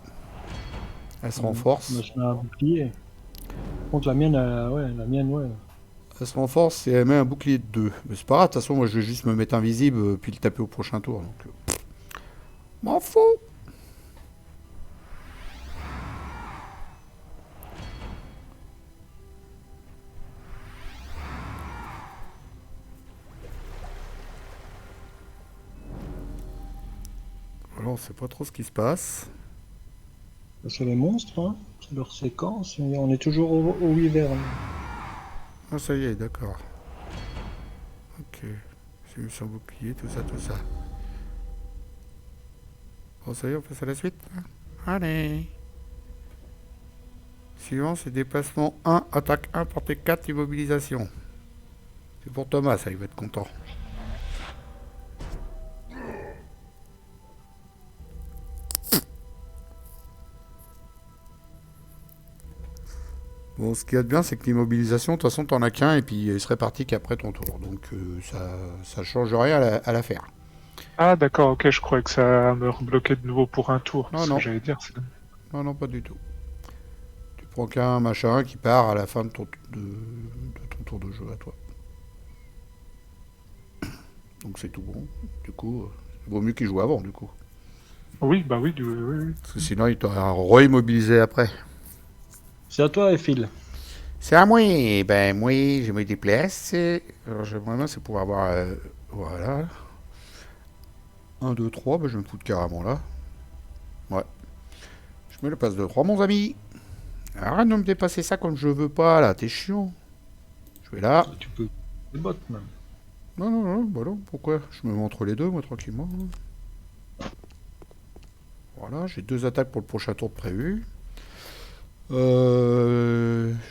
Speaker 1: Elle se renforce.
Speaker 2: Moi, je mets un bouclier. Par contre, la mienne, ouais.
Speaker 1: Elle se renforce et elle met un bouclier de 2. Mais c'est pas grave, de toute façon, moi je vais juste me mettre invisible puis le taper au prochain tour. Donc, m'en fous. Alors, on sait pas trop ce qui se passe.
Speaker 2: C'est les monstres, hein. C'est leur séquence. Et on est toujours au wyvern.
Speaker 1: Ah, ça y est, d'accord. Ok. J'ai eu son bouclier, tout ça, tout ça. Bon, ça y est, on passe à la suite.
Speaker 4: Allez.
Speaker 1: Suivant, c'est déplacement 1, attaque 1, portée 4, immobilisation. C'est pour Thomas, ça, il va être content. Bon, ce qu'il y a de bien, c'est que l'immobilisation, de toute façon, t'en as qu'un, et puis il serait parti qu'après ton tour. Donc, ça change rien à l'affaire.
Speaker 3: Ah, d'accord, ok, je croyais que ça me rebloquait de nouveau pour un tour.
Speaker 1: Non,
Speaker 3: C'est ce
Speaker 1: non.
Speaker 3: que j'allais dire.
Speaker 1: Non, non, pas du tout. Tu prends qu'un machin qui part à la fin de ton tour de jeu à toi. Donc c'est tout bon. Du coup, il vaut mieux qu'il joue avant, du coup.
Speaker 3: Oui, bah oui, oui.
Speaker 1: Parce que sinon, il t'aura re-immobilisé après.
Speaker 2: C'est à toi, Phil.
Speaker 4: C'est à moi. Ben, moi, je me déplace.
Speaker 1: Alors, j'aimerais bien, c'est pour avoir... voilà. 1, 2, 3, ben, je vais me foutre carrément là. Ouais. Je mets le passe de 3, mon ami. Arrête de me dépasser ça comme je veux pas, là. T'es chiant. Je vais là.
Speaker 2: Tu peux. Les bottes, même.
Speaker 1: Non, non, non, bah non, pourquoi? Je me mets entre les deux, moi, tranquillement. Voilà, j'ai 2 attaques pour le prochain tour de prévu.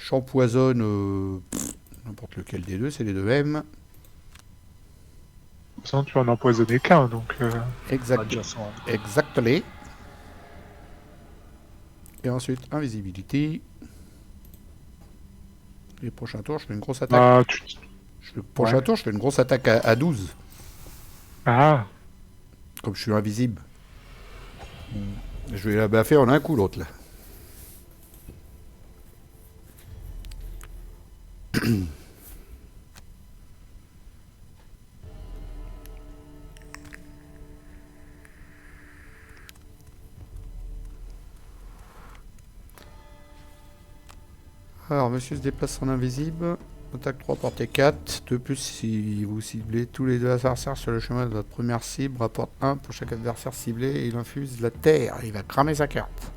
Speaker 1: J'empoisonne n'importe lequel des deux, c'est les deux mêmes.
Speaker 3: Sinon, tu vas en empoisonner qu'un, donc...
Speaker 1: Exact,
Speaker 2: Déjà sans-
Speaker 1: exactement. Et ensuite, invisibilité. Les prochains tours, je fais une grosse attaque.
Speaker 3: Bah,
Speaker 1: Le prochain
Speaker 3: ouais.
Speaker 1: tour, je fais une grosse attaque à 12.
Speaker 3: Ah,
Speaker 1: Comme je suis invisible. Je vais la baffer en un coup, l'autre, là. Alors, monsieur se déplace en invisible. Attaque 3, portée 4. De plus, si vous ciblez tous les deux adversaires sur le chemin de votre première cible, rapporte 1 pour chaque adversaire ciblé et il infuse la terre. Il va cramer sa carte.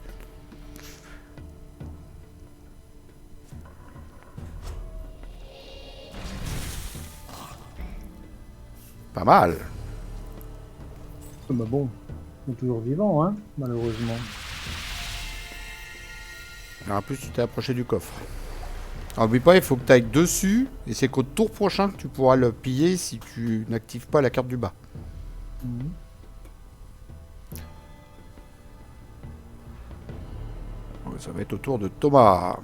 Speaker 1: Pas mal.
Speaker 2: Bah bon, ils sont toujours vivants, hein, malheureusement.
Speaker 1: Alors, en plus, tu t'es approché du coffre. Alors, n'oublie pas, il faut que tu ailles dessus. Et c'est qu'au tour prochain que tu pourras le piller si tu n'actives pas la carte du bas.
Speaker 2: Mhm.
Speaker 1: Ça va être au tour de Thomas.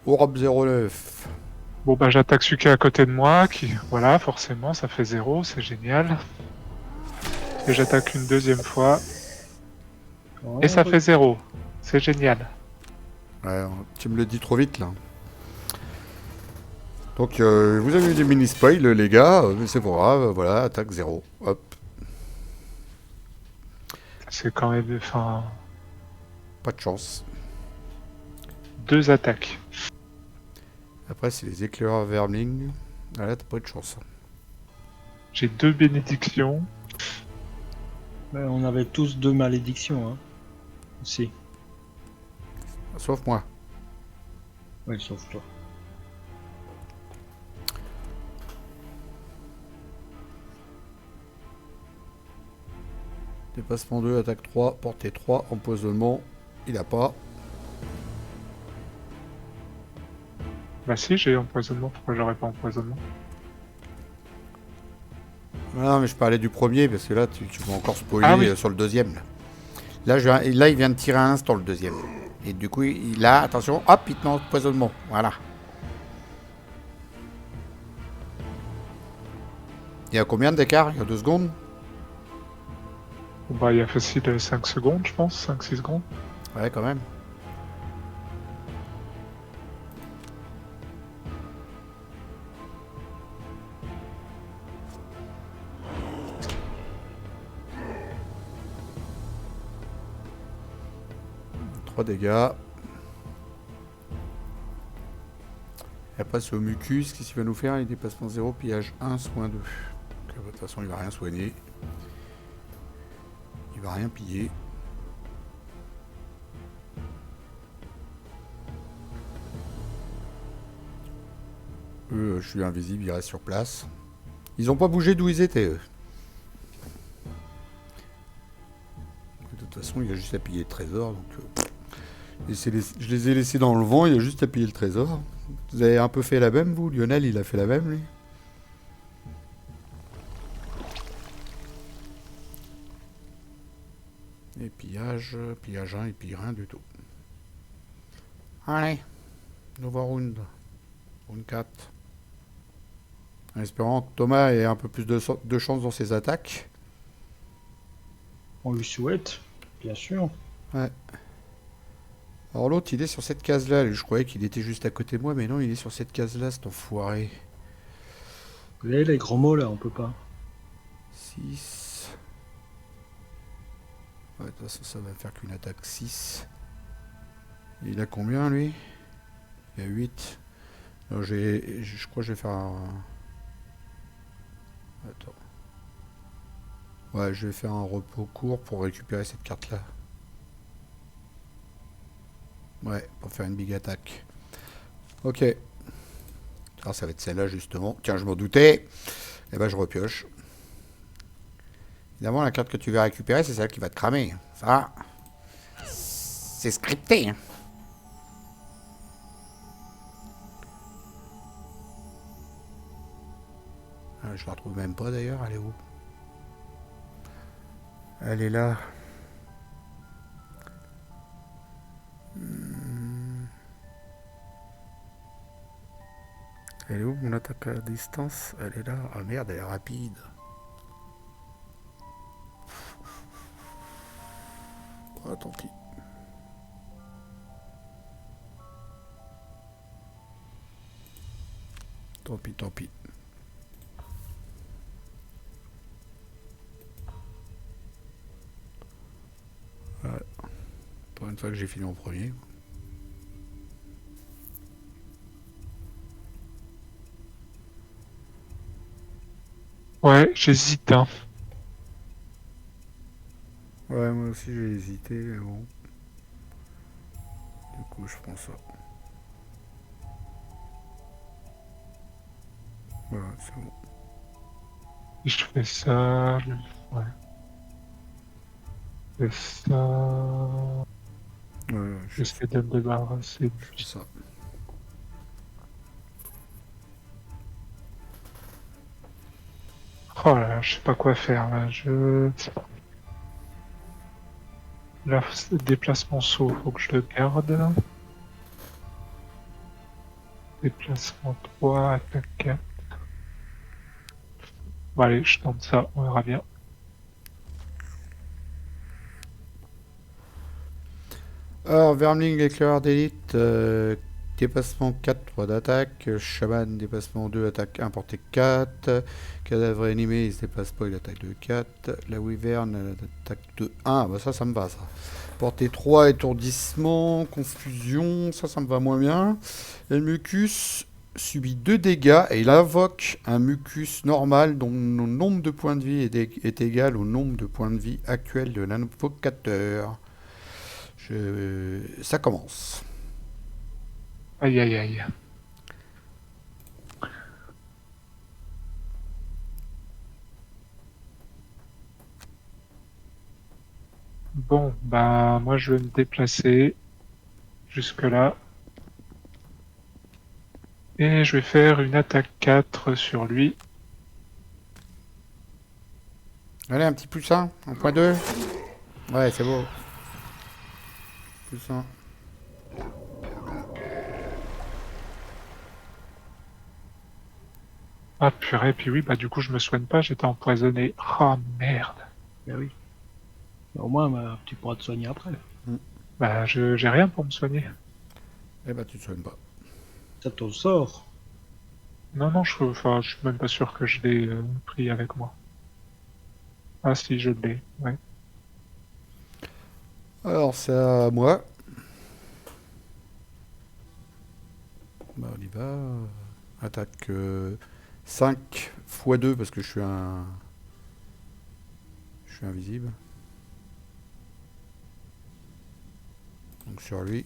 Speaker 1: Europe 09.
Speaker 3: bon, bah j'attaque celui qui est à côté de moi, qui... Voilà, forcément, ça fait 0, c'est génial. Et j'attaque une deuxième fois, et ça fait 0. C'est génial.
Speaker 1: Ouais, tu me le dis trop vite là. Donc vous avez eu des mini spoils les gars, mais c'est pas grave, voilà, attaque 0. Hop.
Speaker 3: C'est quand même... Enfin...
Speaker 1: Pas de chance.
Speaker 3: 2 attaques.
Speaker 1: Après c'est les éclaireurs vermling. Ah là t'as pas eu de chance.
Speaker 3: J'ai 2 bénédictions.
Speaker 2: Ouais, on avait tous 2 malédictions, hein. Aussi.
Speaker 1: Sauf moi.
Speaker 2: Oui, sauf toi.
Speaker 1: Dépassement 2, attaque 3, portée 3, empoisonnement. Il a pas.
Speaker 3: Bah si, j'ai empoisonnement, pourquoi j'aurais pas empoisonnement?
Speaker 1: Non mais je parlais du premier parce que là tu vas encore spoiler
Speaker 3: Ah oui.
Speaker 1: sur le deuxième. Là, il vient de tirer à l'instant le deuxième. Et du coup, il a, attention, hop, il te met en empoisonnement. Voilà. Il y a combien d'écart? Il y a 2 secondes?
Speaker 3: Bah, il y a facile 5 secondes, je pense, 5-6 secondes.
Speaker 1: Ouais, quand même. Trois dégâts. Et après, c'est au mucus. Qu'est-ce qu'il va nous faire? Il dépassement 0, pillage 1, soin 2. Donc, de toute façon, il va rien soigner. Il va rien piller. Eux, je suis invisible, ils restent sur place. Ils ont pas bougé d'où ils étaient, eux. De toute façon, il a juste à piller le trésor. Donc, je les ai laissés dans le vent, il a juste à piller le trésor. Vous avez un peu fait la même, vous? Lionel, il a fait la même, lui? Et pillage 1, il pille rien du tout. Allez, nouveau round. Round 4. En espérant que Thomas ait un peu plus de chance dans ses attaques.
Speaker 2: On lui souhaite, bien sûr.
Speaker 1: Ouais. Alors l'autre, il est sur cette case-là. Je croyais qu'il était juste à côté de moi, mais non, il est sur cette case-là, cet enfoiré.
Speaker 2: Vous voyez les gros mots là, on peut pas.
Speaker 1: 6. Ouais, de toute façon, ça va faire qu'une attaque 6. Il a combien, lui? Il a 8. Alors, je crois que je vais faire un... Attends. Ouais, je vais faire un repos court pour récupérer cette carte-là. Ouais, pour faire une big attaque. Ok. Alors, ça va être celle-là, justement. Tiens, je m'en doutais. Et ben, je repioche. Évidemment, la carte que tu vas récupérer, c'est celle qui va te cramer. Ça, c'est scripté. Hein. Je la retrouve même pas, d'ailleurs. Elle est où? Elle est là. Elle est où mon attaque à distance? Elle est là. Ah merde, elle est rapide. Ah, tant pis. Tant pis, tant pis. Ouais. Pour une fois que j'ai fini en premier.
Speaker 3: Ouais, j'hésite, hein.
Speaker 1: Ouais, moi aussi j'ai hésité, mais bon. Du coup, je prends ça. Voilà, c'est bon.
Speaker 3: Je fais ça. Ouais. Je fais ça.
Speaker 1: Ouais,
Speaker 3: J'essaie de me débarrasser.
Speaker 1: fais ça.
Speaker 3: Oh là là, je sais pas quoi faire là. Là, déplacement saut, faut que je le garde. Déplacement 3, attaque 4. Bon, allez, je tente ça, on verra bien.
Speaker 1: Alors, Vermling, éclaireur d'élite, dépassement 4, 3 d'attaque. Chaman, dépassement 2, attaque 1, portée 4. Cadavre animé, il se dépasse pas, il attaque de 4. La Wyvern, elle attaque de 1. Bah ça me va, ça. Portée 3, étourdissement, confusion, ça me va moins bien. Et le mucus subit 2 dégâts et il invoque un mucus normal dont le nombre de points de vie est égal au nombre de points de vie actuel de l'invocateur. Ça commence.
Speaker 3: Aïe aïe aïe. Bon, bah moi je vais me déplacer jusque là. Et je vais faire une attaque 4 sur lui.
Speaker 1: Allez, un petit plus 1, 1.2. Ouais, c'est beau. Plus 1.
Speaker 3: Ah purée, puis oui, bah du coup je me soigne pas, j'étais empoisonné. Oh merde.
Speaker 2: Ben oui. Au moins, bah, tu pourras te soigner après.
Speaker 3: Bah j'ai rien pour me soigner.
Speaker 1: Eh bah, tu te soignes pas.
Speaker 2: Ça te sort.
Speaker 3: Non, non, je suis même pas sûr que je l'ai pris avec moi. Ah si, je l'ai, ouais.
Speaker 1: Alors, c'est à moi. Bah, on y va. Attaque 5 x 2 parce que je suis invisible. Donc sur lui.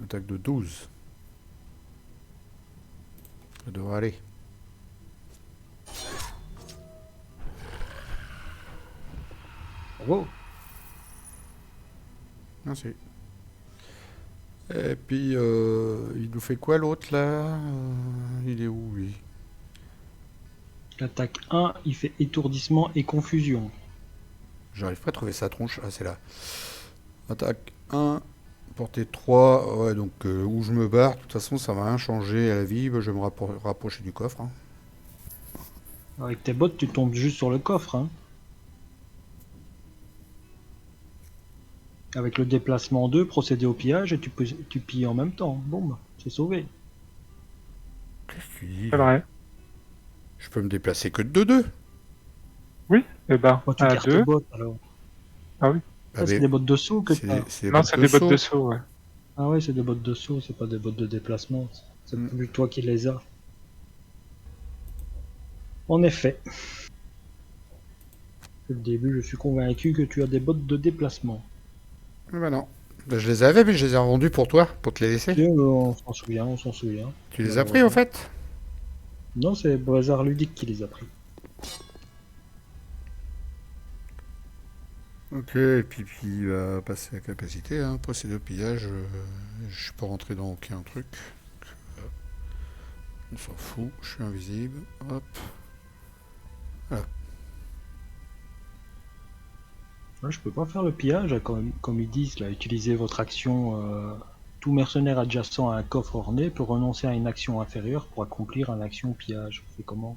Speaker 1: Attaque de 12. Ça devrait aller.
Speaker 2: Bravo.
Speaker 1: Merci. Et puis, il nous fait quoi l'autre là? Il est où lui?
Speaker 2: L'attaque 1, il fait étourdissement et confusion.
Speaker 1: J'arrive pas à trouver sa tronche. Ah, c'est là. Attaque 1, portée 3. Ouais, donc où je me barre, de toute façon, ça va rien changer à la vie. Bah, je vais me rapprocher du coffre. Hein.
Speaker 2: Avec tes bottes, tu tombes juste sur le coffre. Hein. Avec le déplacement 2, procéder au pillage et tu pilles en même temps. Boum, c'est sauvé.
Speaker 1: Qu'est-ce que tu dis
Speaker 3: C'est
Speaker 1: là?
Speaker 3: vrai.
Speaker 1: Je peux me déplacer que de 2.
Speaker 3: Oui, et ben,
Speaker 2: Moi, tu
Speaker 3: à
Speaker 2: gardes tes
Speaker 3: 2.
Speaker 2: bottes alors.
Speaker 3: Ah oui.
Speaker 2: Ça, c'est des bottes de saut que t'as.
Speaker 1: C'est
Speaker 3: Non, c'est des bottes de
Speaker 1: saut.
Speaker 3: saut, ouais.
Speaker 2: Ah ouais, c'est des bottes de saut, c'est pas des bottes de déplacement. C'est
Speaker 1: Mm.
Speaker 2: plus toi qui les as. En effet. Depuis le début, je suis convaincu que tu as des bottes de déplacement.
Speaker 1: Bah non. Bah, je les avais, mais je les ai revendus pour toi, pour te les laisser.
Speaker 2: Tiens, on s'en souvient, on s'en souvient.
Speaker 1: Tu les as pris en fait?
Speaker 2: Non, c'est Bazar Ludique qui les a pris.
Speaker 1: Ok, et puis il va passer à capacité, hein. Procéder au pillage, je suis pas rentré dans aucun truc. On s'en fout, je suis invisible. Hop.
Speaker 2: Ouais, je peux pas faire le pillage, comme ils disent, là, utilisez votre action. Tout mercenaire adjacent à un coffre orné peut renoncer à une action inférieure pour accomplir une action pillage. C'est comment?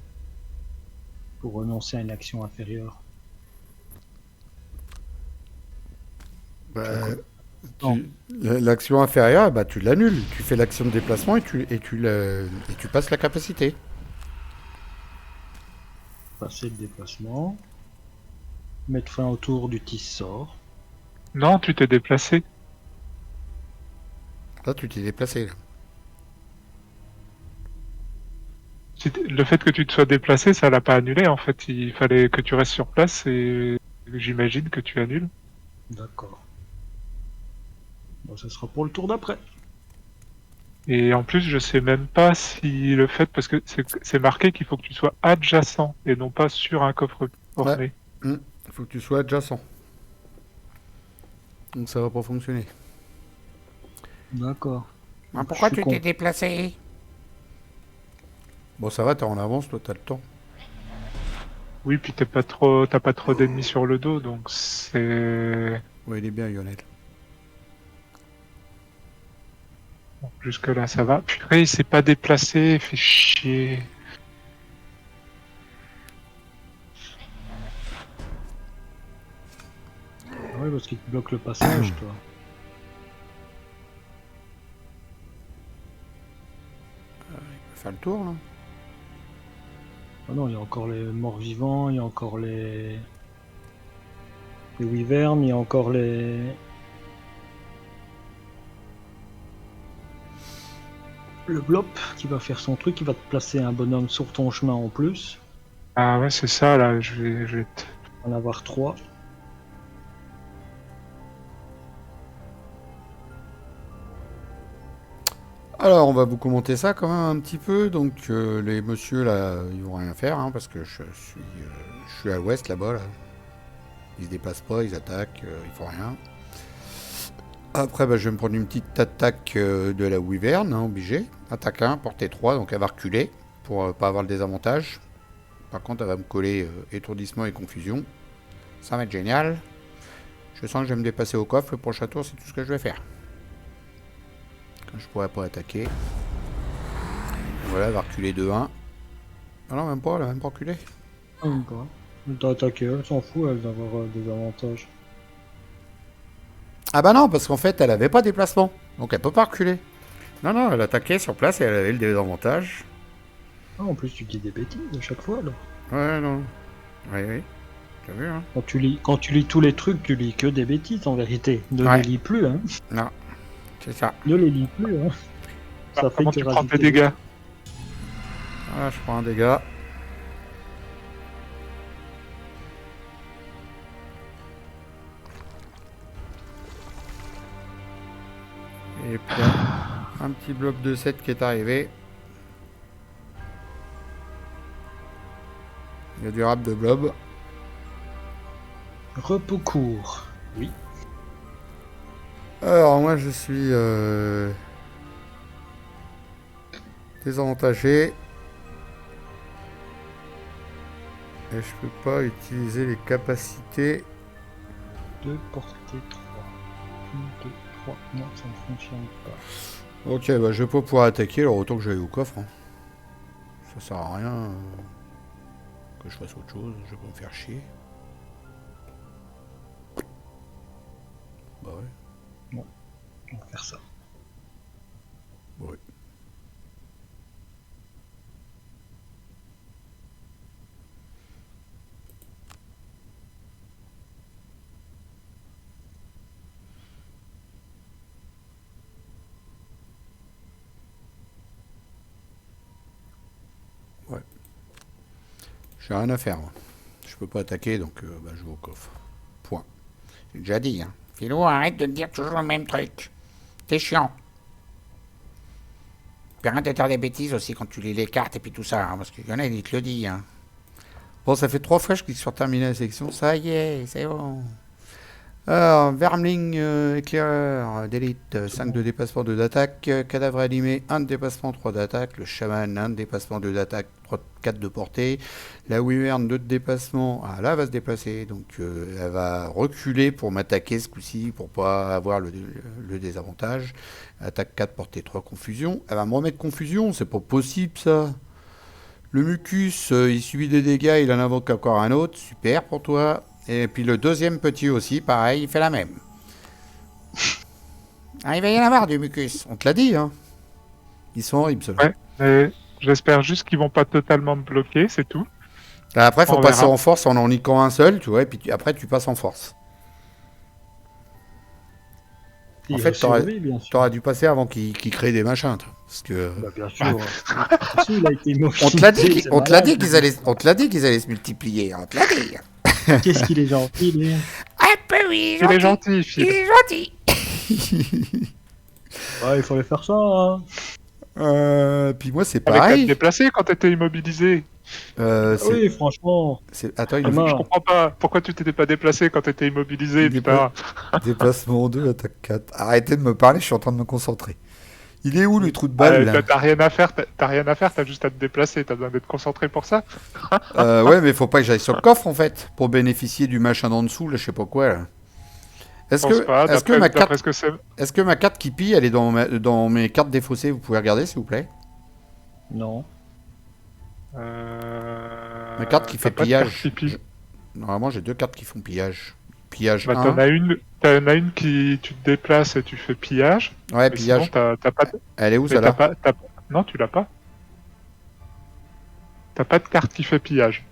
Speaker 2: Pour renoncer à une action inférieure.
Speaker 1: Bah,
Speaker 2: Non.
Speaker 1: l'action inférieure, bah tu l'annules. Tu fais l'action de déplacement et tu passes la capacité.
Speaker 2: Passer le déplacement. Mettre fin au tour du tis sort.
Speaker 3: Non, tu t'es déplacé.
Speaker 1: Là, tu t'es déplacé. Là.
Speaker 3: Le fait que tu te sois déplacé, ça l'a pas annulé en fait. Il fallait que tu restes sur place et j'imagine que tu annules.
Speaker 2: D'accord. Bon, ça sera pour le tour d'après.
Speaker 3: Et en plus, je sais même pas si le fait, parce que c'est marqué qu'il faut que tu sois adjacent et non pas sur un coffre orné.
Speaker 1: Il faut que tu sois adjacent. Donc ça va pas fonctionner.
Speaker 2: D'accord.
Speaker 4: Ah, pourquoi
Speaker 2: Je suis
Speaker 4: tu t'es déplacé?
Speaker 1: Bon, ça va, t'es en avance, toi, t'as le temps.
Speaker 3: Oui, puis t'as pas trop d'ennemis sur le dos, donc c'est
Speaker 1: Ouais, il est bien, Lionel.
Speaker 3: bon, jusque là ça va. Purée, il s'est pas déplacé, fait chier.
Speaker 2: Ah ouais, parce qu'il te bloque le passage, toi.
Speaker 1: On va faire le tour, là.
Speaker 2: Ah non, il y a encore les morts vivants, il y a encore les wyverns, il y a encore les... Le blop qui va faire son truc, qui va te placer un bonhomme sur ton chemin en plus.
Speaker 3: Ah ouais, c'est ça là, je vais
Speaker 2: En avoir 3.
Speaker 1: Alors, on va vous commenter ça quand même un petit peu. Donc, les messieurs, là, ils vont rien faire, hein, parce que je suis à l'ouest, là-bas, là. Ils se déplacent pas, ils attaquent, ils font rien. Après, bah, je vais me prendre une petite attaque de la Wyvern, hein, obligé. Attaque 1, portée 3, donc elle va reculer pour pas avoir le désavantage. Par contre, elle va me coller étourdissement et confusion. Ça va être génial. Je sens que je vais me dépasser au coffre. Le prochain tour, c'est tout ce que je vais faire. Quand je pourrai pas attaquer. Voilà, elle va reculer de 1. Ah non, même pas, elle a même pas reculé.
Speaker 2: Même pas. Elle t'a attaqué, elle s'en fout, elle d'avoir des avantages.
Speaker 1: Ah bah non, parce qu'en fait, elle avait pas de déplacement. Donc elle peut pas reculer. Non, non, elle attaquait sur place et elle avait le désavantage.
Speaker 2: Ah, en plus, tu dis des bêtises à chaque fois, là.
Speaker 1: Ouais, non. Oui, oui. T'as vu, hein?
Speaker 2: Quand tu lis tous les trucs, tu lis que des bêtises, en vérité. Ne
Speaker 1: Ouais.
Speaker 2: les lis plus, hein.
Speaker 1: Non, c'est ça.
Speaker 2: Ne les lis plus, hein. Ça fait
Speaker 3: Comment
Speaker 2: que
Speaker 3: tu prends tes
Speaker 2: rajouter
Speaker 3: dégâts?
Speaker 1: Voilà, je prends un dégât. Et puis un petit bloc de 7 qui est arrivé. Il y a du rap de blob.
Speaker 2: Repos court. Oui.
Speaker 1: Alors moi je suis désavantagé. Et je peux pas utiliser les capacités.
Speaker 2: 2 portée 3. 1, 2, 3. Non, ça ne fonctionne pas.
Speaker 1: Ok, bah je vais pas pouvoir attaquer, alors autant que j'aille au coffre. Hein. Ça sert à rien que je fasse autre chose, je vais pas me faire chier. Bah ouais.
Speaker 2: On va faire ça.
Speaker 1: Ouais. Ouais. J'ai rien à faire. Moi. Je peux pas attaquer, donc bah, je vais au coffre. Point. J'ai déjà dit, hein.
Speaker 4: Philou, arrête de dire toujours le même truc. T'es chiant. Puis arrête de faire des bêtises aussi quand tu lis les cartes et puis tout ça, hein, parce qu'il y en a, ils te le disent. Hein.
Speaker 1: Bon, ça fait 3 fois que je clique sur terminer la section. Ça y est, c'est bon. Alors, Vermling éclaireur, d'élite, 5 de dépassement, 2 d'attaque. Cadavre animé, 1 de dépassement, 3 d'attaque. Le chaman, 1 de dépassement, 2 d'attaque, 4 de portée. La wyvern, 2 de déplacement. Ah, là, elle va se déplacer. Donc, elle va reculer pour m'attaquer ce coup-ci, pour pas avoir le désavantage. Attaque 4, portée 3, confusion. Elle va me remettre confusion, c'est pas possible ça. Le mucus, il subit des dégâts, il en invoque encore un autre. Super pour toi. Et puis le deuxième petit aussi, pareil, il fait la même.
Speaker 4: Ah, il va y en avoir du mucus.
Speaker 1: On te l'a dit, hein. Ils sont horribles, ceux-là.
Speaker 3: Ouais, mais j'espère juste qu'ils vont pas totalement me bloquer, c'est tout.
Speaker 1: Après, il faut
Speaker 3: On
Speaker 1: passer
Speaker 3: verra.
Speaker 1: en force en niquant un seul, tu vois, et puis après, tu passes en force. En fait,
Speaker 2: bien sûr.
Speaker 1: t'aurais dû passer avant qu'il crée des machins, toi. Parce que...
Speaker 2: Bah, bien sûr. Si, il a été
Speaker 1: On te l'a dit,
Speaker 2: immobilisé, c'est
Speaker 1: on te l'a
Speaker 2: malade.
Speaker 1: dit qu'ils allaient, on te l'a dit qu'ils allaient se multiplier. On te l'a dit.
Speaker 2: Qu'est-ce qu'il est gentil, lui.
Speaker 4: Un peu, oui,
Speaker 3: Il est gentil,
Speaker 4: Il
Speaker 3: Phil.
Speaker 4: est gentil.
Speaker 2: Ouais, il fallait faire ça, hein.
Speaker 1: Puis moi, c'est
Speaker 3: Avec à te
Speaker 1: pareil.
Speaker 3: déplacer quand t'étais immobilisé.
Speaker 2: Oui, franchement.
Speaker 1: Attends, il
Speaker 2: Emma.
Speaker 1: me
Speaker 3: Je comprends pas. Pourquoi tu t'étais pas déplacé quand t'étais immobilisé,
Speaker 1: Il est
Speaker 3: putain.
Speaker 1: déplacement 2, attaque 4. Arrêtez de me parler, je suis en train de me concentrer. Il est où le trou de balle là
Speaker 3: T'as rien à faire, t'as juste à te déplacer, t'as besoin d'être concentré pour ça.
Speaker 1: Ouais, mais faut pas que j'aille sur le coffre en fait, pour bénéficier du machin d'en dessous, là, je sais pas quoi là.
Speaker 3: Je pense pas,
Speaker 1: Est-ce que
Speaker 3: d'après ce que c'est.
Speaker 1: est-ce que ma carte qui pille, elle est dans mes cartes défaussées? Vous pouvez regarder s'il vous plaît.
Speaker 2: Non.
Speaker 1: Ma carte qui
Speaker 3: t'as
Speaker 1: fait
Speaker 3: pas de carte
Speaker 1: pillage.
Speaker 3: qui pille.
Speaker 1: Normalement, j'ai 2 cartes qui font pillage. Pillage
Speaker 3: Bah,
Speaker 1: 1.
Speaker 3: t'en as une qui tu te déplaces et tu fais pillage.
Speaker 1: Ouais,
Speaker 3: Mais
Speaker 1: pillage.
Speaker 3: sinon, t'as pas.
Speaker 1: Elle est où
Speaker 3: Mais
Speaker 1: celle-là?
Speaker 3: Non, tu l'as pas. T'as pas de carte qui fait pillage.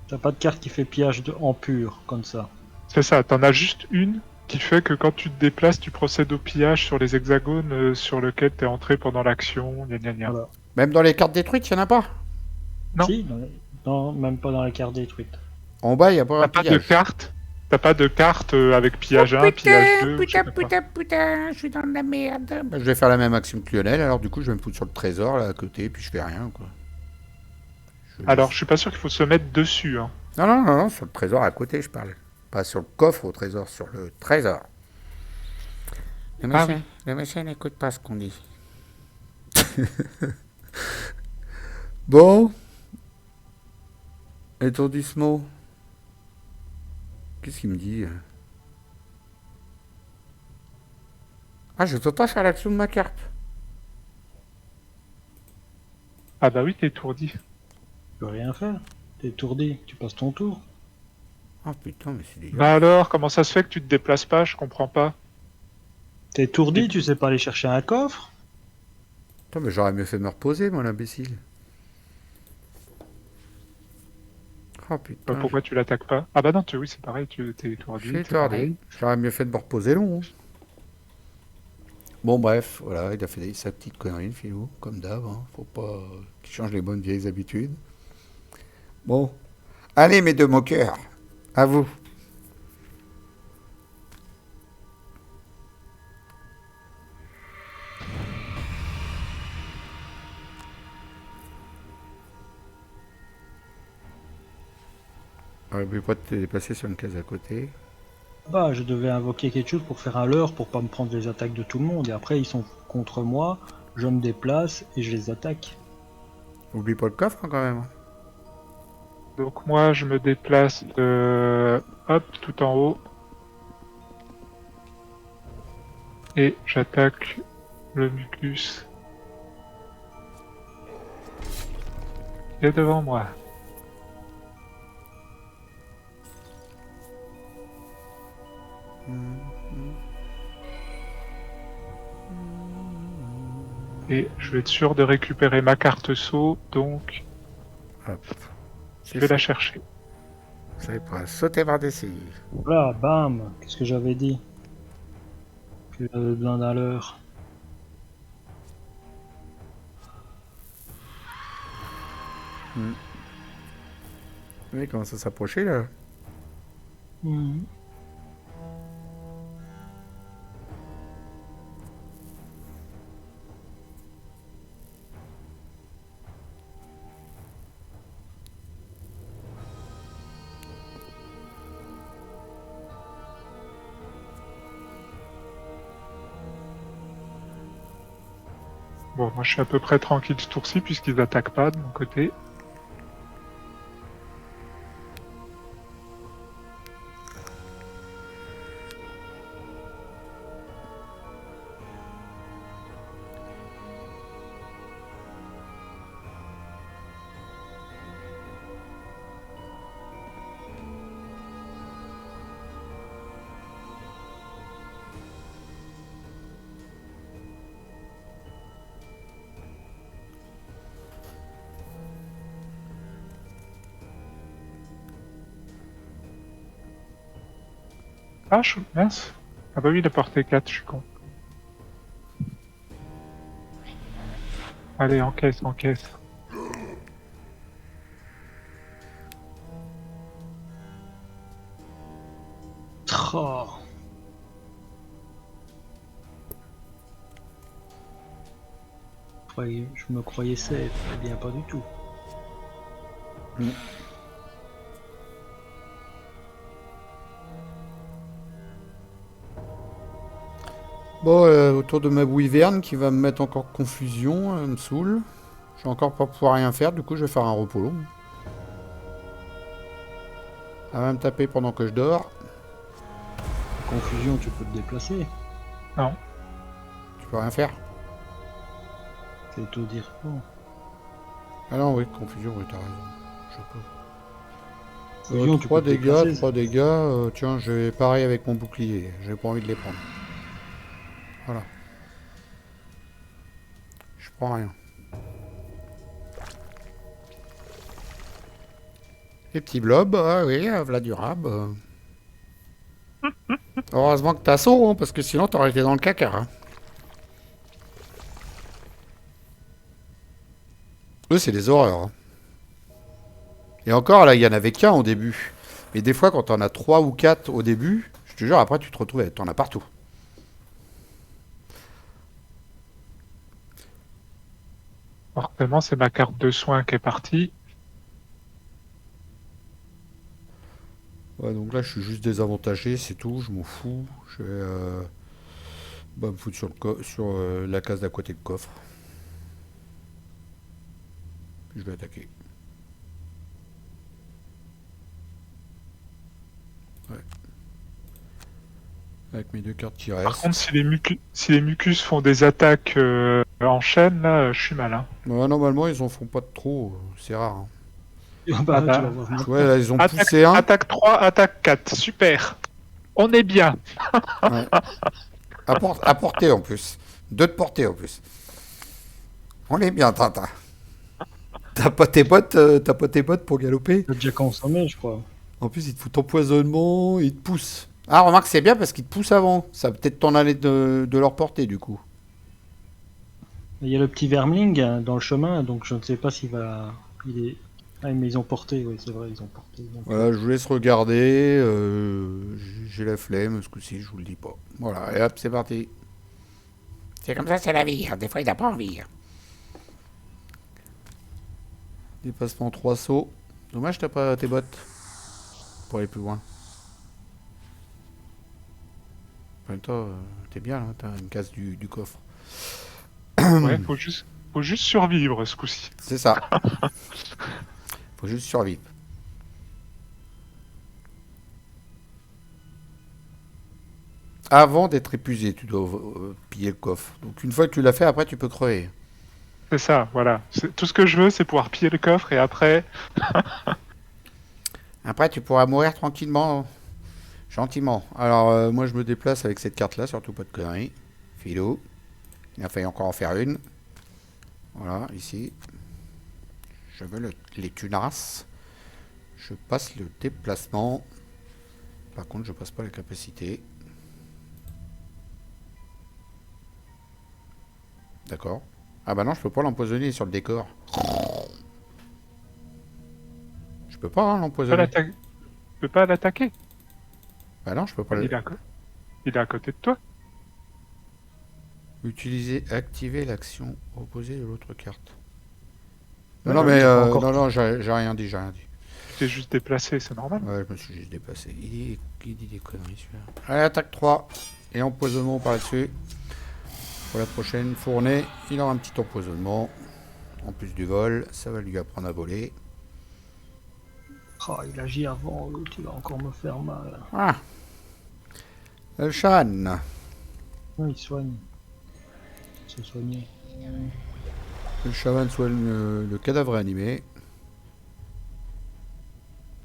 Speaker 2: T'as pas de carte qui fait pillage en pur, comme ça.
Speaker 3: C'est ça, t'en as juste une qui fait que quand tu te déplaces, tu procèdes au pillage sur les hexagones sur lesquels t'es entré pendant l'action. Gna gna gna.
Speaker 2: Voilà.
Speaker 1: Même dans les cartes détruites, il y en a pas.
Speaker 3: Non.
Speaker 2: Si, non, même pas dans la carte détruite.
Speaker 1: En bas, il y a pas un
Speaker 3: T'as pas de
Speaker 1: pillage.
Speaker 3: carte. T'as pas de carte avec pillage 1, pillage 2. ou je sais pas quoi.
Speaker 4: Putain, je suis dans la merde.
Speaker 1: Bah, je vais faire la même action que Lionel, alors du coup, je vais me foutre sur le trésor là à côté, puis je fais rien quoi.
Speaker 3: Alors, je suis pas sûr qu'il faut se mettre dessus. Hein.
Speaker 1: Non, sur le trésor à côté, je parle. Pas sur le coffre au trésor, sur le trésor.
Speaker 4: Le monsieur n'écoute pas ce qu'on dit.
Speaker 1: Bon. Étourdissement. Qu'est-ce qu'il me dit? Ah, je peux pas faire l'action de ma carte.
Speaker 3: Ah bah oui, t'es étourdi.
Speaker 2: Tu peux rien faire. T'es étourdi, tu passes ton tour.
Speaker 1: Oh putain, mais c'est
Speaker 3: Bah
Speaker 1: dégueulasse.
Speaker 3: alors, comment ça se fait que tu te déplaces pas? Je comprends pas.
Speaker 2: T'es étourdi, tu sais pas aller chercher un coffre.
Speaker 1: Putain, mais j'aurais mieux fait me reposer, moi, l'imbécile. Oh
Speaker 3: Bah,
Speaker 1: putain,
Speaker 3: pourquoi tu l'attaques pas? Ah bah non, oui, c'est pareil, t'es
Speaker 1: je suis
Speaker 3: étourdi, c'est
Speaker 1: étourdi.
Speaker 3: pareil.
Speaker 1: J'aurais mieux fait de me reposer long. Hein. Bon, bref, voilà, il a fait sa petite connerie, le filou, comme d'hab. Hein. Faut pas qu'il change les bonnes vieilles habitudes. Bon. Allez, mes deux moqueurs, à vous. N'oublie pas de te déplacer sur une case à côté.
Speaker 2: Bah, je devais invoquer quelque chose pour faire un leurre pour pas me prendre les attaques de tout le monde. Et après, ils sont contre moi, je me déplace et je les attaque.
Speaker 1: Oublie pas le coffre, hein, quand même.
Speaker 3: Donc moi, je me déplace hop, tout en haut. Et j'attaque le mucus qui est devant moi. Et je vais être sûr de récupérer ma carte saut, donc
Speaker 1: Hop.
Speaker 3: je
Speaker 1: C'est
Speaker 3: vais la
Speaker 1: fait.
Speaker 3: chercher.
Speaker 1: Vous savez pas sauter par-dessus.
Speaker 2: Voilà, bam. Qu'est-ce que j'avais dit? Que j'avais besoin d'un leurre.
Speaker 1: Oui, comment ça s'approcher, là.
Speaker 2: Mhm.
Speaker 3: Bon, moi je suis à peu près tranquille ce tour-ci puisqu'ils attaquent pas de mon côté. Ah, mince. Ah bah oui, il a porté 4, je suis con. Allez, encaisse, encaisse.
Speaker 2: Oh. Je me croyais safe, eh bien pas du tout.
Speaker 1: Bon, autour de ma bouiverne qui va me mettre encore confusion, elle me saoule. Je vais encore pas pouvoir rien faire, du coup je vais faire un repos long. Elle va me taper pendant que je dors.
Speaker 2: Confusion, tu peux te déplacer.
Speaker 3: Non.
Speaker 1: Tu peux rien faire.
Speaker 2: C'est tout dire. Non.
Speaker 1: Ah non, oui, confusion, oui, t'as raison. Je peux.
Speaker 2: Confusion, tu
Speaker 1: 3
Speaker 2: peux te
Speaker 1: dégâts,
Speaker 2: déplacer.
Speaker 1: 3 dégâts. Tiens, je vais pareil avec mon bouclier. J'ai pas envie de les prendre. Voilà. Je prends rien. Les petits blobs, ah oui, voilà du rab. Heureusement que t'as saut, hein, parce que sinon t'aurais été dans le caca. Hein. Eux, c'est des horreurs. Hein. Et encore, là, il y en avait qu'un au début. Mais des fois, quand t'en as 3 ou 4 au début, je te jure, après, tu te retrouves, t'en as partout.
Speaker 3: Forcément, c'est ma carte de soin qui est partie.
Speaker 1: Ouais, donc là, je suis juste désavantagé, c'est tout, je m'en fous. Je vais me foutre sur la case d'à côté de coffre. Puis je vais attaquer. Ouais. Avec mes 2 cartes qui
Speaker 3: Par
Speaker 1: restent.
Speaker 3: contre, si les mucus font des attaques en chaîne, là, je suis mal. Hein.
Speaker 1: Ouais, normalement, ils en font pas de trop. C'est rare. Hein.
Speaker 2: Bah,
Speaker 3: Ah bah.
Speaker 2: tu vas voir maintenant.
Speaker 1: Ouais, là, ils ont
Speaker 3: Attaque,
Speaker 1: poussé un.
Speaker 3: attaque 3, attaque 4. Super. On est bien.
Speaker 1: Ouais. À portée en plus. 2 de portée en plus. On est bien, Tintin. T'as pas tes bottes pour galoper.
Speaker 2: T'as déjà consommé, je crois.
Speaker 1: En plus, il te fout empoisonnement, il te pousse. Ah, remarque, c'est bien parce qu'il te pousse avant. Ça va peut-être t'en aller de leur portée, du coup.
Speaker 2: Il y a le petit Vermling dans le chemin, donc je ne sais pas s'il va. Il est. Ah, mais ils ont porté, oui, c'est vrai, ils ont porté. Donc,
Speaker 1: Voilà, je vous laisse regarder. J'ai la flemme, ce coup-ci, je vous le dis pas. Voilà, et hop, c'est parti.
Speaker 4: C'est comme ça, c'est la vie. Des fois, il n'a pas envie.
Speaker 1: Dépassement 3 sauts. Dommage, t'as pas tes bottes pour aller plus loin. En même temps, t'es bien là, t'as une case du coffre.
Speaker 3: Ouais, faut juste survivre ce coup-ci.
Speaker 1: C'est ça. Faut juste survivre. Avant d'être épuisé, tu dois piller le coffre. Donc une fois que tu l'as fait, après tu peux crever.
Speaker 3: C'est ça, voilà. Tout ce que je veux, c'est pouvoir piller le coffre et après.
Speaker 1: Après, tu pourras mourir tranquillement, gentiment. Alors, moi, je me déplace avec cette carte-là, surtout pas de conneries. Philo. Il a failli encore en faire une. Voilà, ici. Je veux les tunas. Je passe le déplacement. Par contre, je passe pas la capacité. D'accord. Ah bah non, je peux pas l'empoisonner sur le décor. Je peux pas
Speaker 3: Pas
Speaker 1: l'empoisonner.
Speaker 3: Tu peux pas l'attaquer.
Speaker 1: Bah non, je peux pas
Speaker 3: Il est il est à côté de toi.
Speaker 1: utiliser, activer l'action opposée de l'autre carte.
Speaker 2: Ouais,
Speaker 1: Non,
Speaker 2: ouais,
Speaker 1: mais
Speaker 2: t'as pas encore-
Speaker 1: non, non, j'ai rien dit, j'ai rien dit.
Speaker 3: Tu t'es juste déplacé, c'est normal.
Speaker 1: Ouais, je me suis juste déplacé. Il dit des conneries, celui-là. Allez, attaque 3. Et empoisonnement par là-dessus. Pour la prochaine fournée, il aura un petit empoisonnement. En plus du vol, ça va lui apprendre à voler.
Speaker 2: Oh, il agit avant, l'autre, il va encore me faire mal.
Speaker 1: Ah. El Shan.
Speaker 2: Non, il soigne. Il se soigner.
Speaker 1: Le chaman soigne le cadavre animé.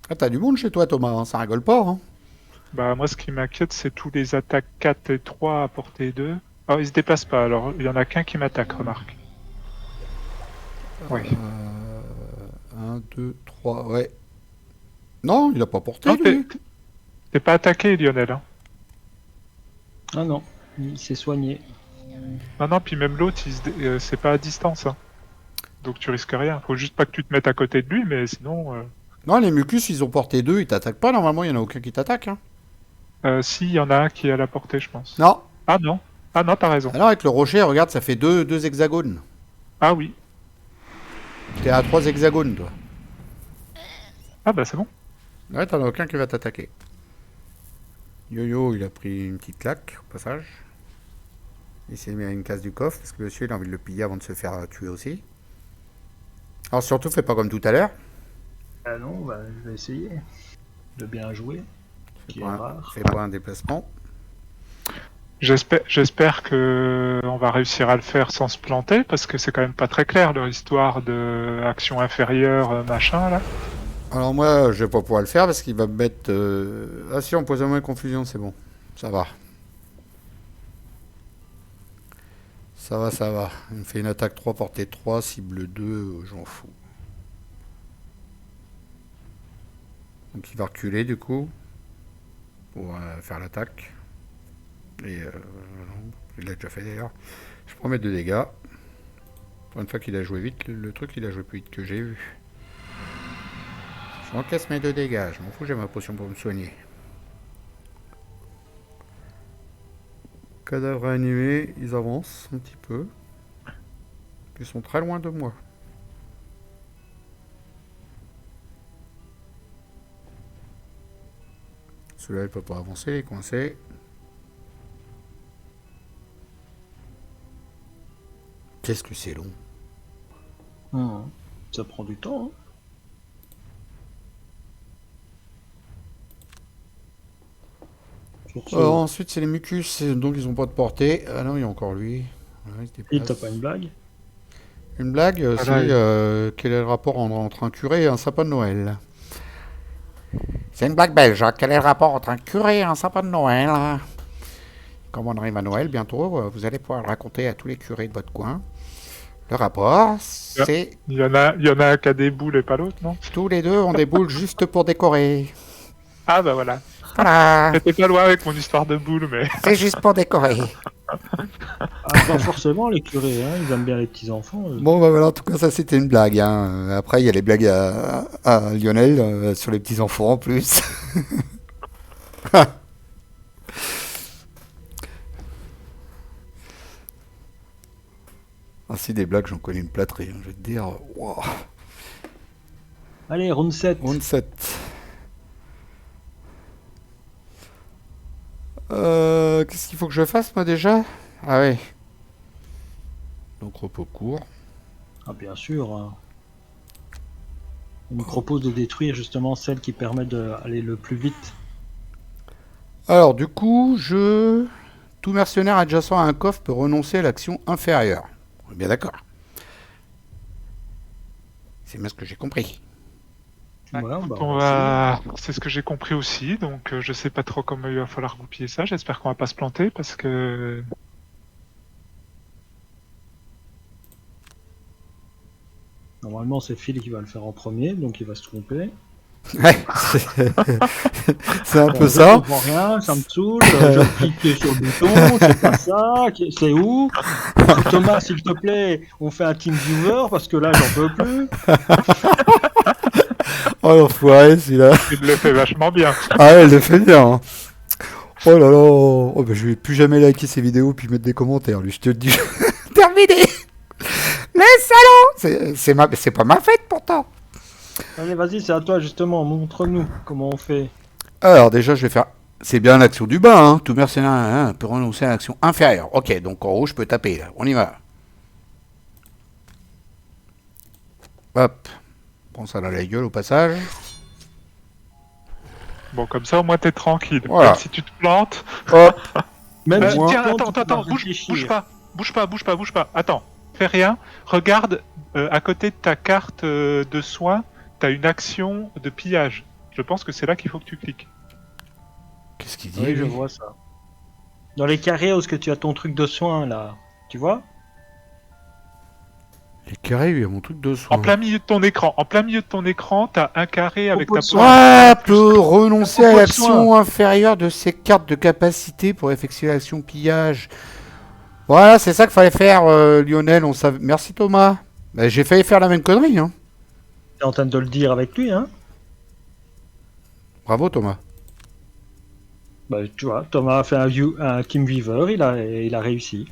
Speaker 1: Ah, t'as du monde chez toi, Thomas, hein, ça rigole pas, hein.
Speaker 3: Bah, moi, ce qui m'inquiète, c'est tous les attaques 4 et 3 à portée 2. Oh, ils se déplacent pas, alors il y en a qu'un qui m'attaque, remarque. Oui.
Speaker 1: 1, 2, 3, ouais. Non, il a pas porté,
Speaker 3: Non,
Speaker 1: lui.
Speaker 3: t'es pas attaqué, Lionel. Hein.
Speaker 2: Ah non, il s'est soigné.
Speaker 3: Non, non, puis même l'autre, c'est pas à distance. Hein. Donc tu risques rien. Faut juste pas que tu te mettes à côté de lui, mais sinon.
Speaker 1: Non, les mucus, ils ont porté 2, ils t'attaquent pas. Normalement, il y en a aucun qui t'attaque, hein.
Speaker 3: Si, il y en a un qui est à la portée, je pense.
Speaker 1: Non.
Speaker 3: Ah non. Ah non, t'as raison.
Speaker 1: Alors, avec le rocher, regarde, ça fait deux hexagones.
Speaker 3: Ah oui.
Speaker 1: T'es à 3 hexagones, toi.
Speaker 3: Ah bah c'est bon.
Speaker 1: Ouais, t'en as aucun qui va t'attaquer. Yo-Yo, il a pris une petite claque, au passage. Il s'est mis à une case du coffre, parce que monsieur, il a envie de le piller avant de se faire tuer aussi. Alors, surtout, fais pas comme tout à l'heure.
Speaker 2: Ah non, bah, je vais essayer de bien jouer. Qui est rare.
Speaker 1: Fais pas un déplacement.
Speaker 3: J'espère que on va réussir à le faire sans se planter, parce que c'est quand même pas très clair leur histoire de action inférieure, machin là.
Speaker 1: Alors moi, je vais pas pouvoir le faire parce qu'il va me mettre... Ah si, empoisonnement et confusion, c'est bon. Ça va. Ça va, ça va. Il me fait une attaque 3, portée 3, cible 2, j'en fous. Donc il va reculer du coup. Pour faire l'attaque. Et non, il l'a déjà fait d'ailleurs. Je prends mes 2 dégâts. Pour une fois qu'il a joué vite, le truc il a joué plus vite que j'ai vu. Je m'encaisse mes 2 dégâts, je m'en fous, j'ai ma potion pour me soigner. Cadavre animé, ils avancent un petit peu. Ils sont très loin de moi. Celui-là, il peut pas avancer, il est coincé. Qu'est-ce que c'est long.
Speaker 2: Ça prend du temps. Hein. Pour ce...
Speaker 1: Ensuite, c'est les mucus, donc ils ont pas de portée. Ah non, il y a encore lui. Ouais, il se
Speaker 2: Et
Speaker 1: déplace.
Speaker 2: t'as pas une blague?
Speaker 1: Une blague,
Speaker 3: Voilà,
Speaker 1: c'est quel est le rapport entre un curé et un sapin de Noël?
Speaker 4: C'est une blague belge. Hein. Quel est le rapport entre un curé et un sapin de Noël?
Speaker 1: Comme on arrive à Noël bientôt, vous allez pouvoir le raconter à tous les curés de votre coin. Le rapport, c'est
Speaker 3: Il y en a un qui a des boules et pas l'autre, non?
Speaker 1: tous les deux ont des boules juste pour décorer.
Speaker 3: Ah bah voilà.
Speaker 4: Voilà.
Speaker 3: J'étais pas loin avec mon histoire de boules, mais...
Speaker 4: C'est juste pour décorer.
Speaker 2: Ah, pas forcément les curés, hein, ils aiment bien les petits-enfants.
Speaker 1: Bon, bah voilà, en tout cas, ça c'était une blague. Hein. Après, il y a les blagues à Lionel sur les petits-enfants en plus. Ah, si, des blagues, j'en connais une plâtrée. Hein, je vais te dire. Wow.
Speaker 2: Allez, round 7.
Speaker 1: Round 7. Qu'est-ce qu'il faut que je fasse, moi, déjà? Ah ouais. Donc, repos court.
Speaker 2: Ah, bien sûr. Hein. On nous propose de détruire justement celle qui permet d'aller le plus vite.
Speaker 1: Alors, du coup, tout mercenaire adjacent à un coffre peut renoncer à l'action inférieure. On est bien d'accord. C'est bien ce que j'ai compris.
Speaker 2: Voilà, bah,
Speaker 3: On va... C'est ce que j'ai compris aussi, donc je sais pas trop comment il va falloir goupiller ça. J'espère qu'on va pas se planter parce que...
Speaker 2: Normalement, c'est Phil qui va le faire en premier, donc il va se tromper.
Speaker 1: Ouais, c'est un peu
Speaker 2: Je
Speaker 1: ça.
Speaker 2: comprends rien, ça me saoule. Je clique sur le bouton, c'est pas ça. C'est où? Thomas, s'il te plaît, on fait un team viewer parce que là, j'en peux plus.
Speaker 1: Oh l'enfoiré, celui-là.
Speaker 3: Il le fait vachement bien.
Speaker 1: Ah ouais, elle le fait bien. Hein. Oh là là. Oh, bah, je vais plus jamais liker ces vidéos puis mettre des commentaires, lui, je te le dis.
Speaker 4: Terminé. Le salaud. C'est pas ma fête pourtant.
Speaker 2: Allez, vas-y, c'est à toi justement. Montre-nous comment on fait.
Speaker 1: Alors déjà, je vais faire... C'est bien l'action du bas, hein. Tout mercenaire hein, peut renoncer à l'action inférieure. Ok, donc en haut, je peux taper, là. On y va. Hop. Prends ça dans la gueule au passage.
Speaker 3: Bon, comme ça, au moins, t'es tranquille.
Speaker 1: Voilà.
Speaker 3: Même si tu te plantes...
Speaker 1: Hop.
Speaker 2: Même si
Speaker 3: tiens,
Speaker 2: tu
Speaker 3: attends,
Speaker 2: peux
Speaker 3: attends,
Speaker 2: pas
Speaker 3: bouge
Speaker 2: réfléchir.
Speaker 3: pas. Bouge pas. Attends, fais rien. Regarde, à côté de ta carte de soins, t'as une action de pillage. Je pense que c'est là qu'il faut que tu cliques.
Speaker 1: Qu'est-ce qu'il dit
Speaker 2: Oui, je
Speaker 1: lui
Speaker 2: vois ça. Dans les carrés où est-ce que tu as ton truc de soin là, tu vois?
Speaker 1: Les carrés, il y a mon truc de soin.
Speaker 3: En plein milieu de ton écran, t'as un carré avec ta
Speaker 2: Propos de
Speaker 3: pointe.
Speaker 1: Ah, peut renoncer à
Speaker 2: Propos de
Speaker 1: l'action inférieure de ses cartes de capacité pour effectuer l'action pillage. Voilà, c'est ça qu'il fallait faire, Lionel. On savait... Merci Thomas. Bah, j'ai failli faire la même connerie. Hein.
Speaker 2: T'es en train de le dire avec lui, hein?
Speaker 1: Bravo Thomas.
Speaker 2: Bah, tu vois, Thomas a fait un team viewer, il a réussi.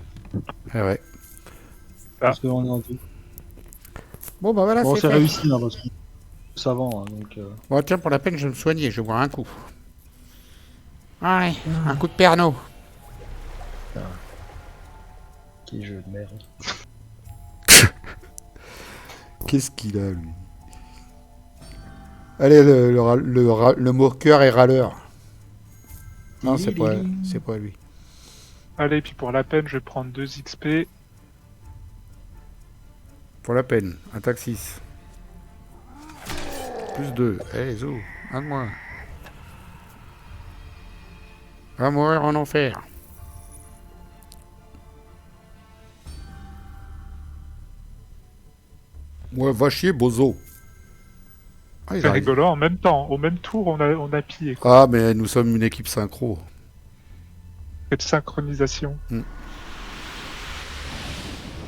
Speaker 1: Eh ouais.
Speaker 2: Parce qu'on est en tout.
Speaker 1: Bon bah voilà,
Speaker 2: Bon,
Speaker 1: c'est
Speaker 2: c'est
Speaker 1: fait.
Speaker 2: réussi, hein, parce que savant, hein, donc.
Speaker 1: Bon tiens, pour la peine, je vais me soigner. Je vais boire un coup.
Speaker 4: Allez, un coup de perno.
Speaker 2: Quel jeu de merde.
Speaker 1: Qu'est-ce qu'il a lui? Allez, le moqueur et râleur. Non, c'est pas lui.
Speaker 3: Allez, puis pour la peine, je vais prendre 2 XP.
Speaker 1: Pour la peine, attaque 6. Plus 2. Allez, Zo, un de moins. Va mourir en enfer. Ouais, va chier, bozo. Ah, il
Speaker 3: C'est
Speaker 1: arrive.
Speaker 3: rigolo, en même temps, au même tour, on a pillé. Quoi.
Speaker 1: Ah, mais nous sommes une équipe synchro.
Speaker 3: Cette synchronisation.
Speaker 1: Mm.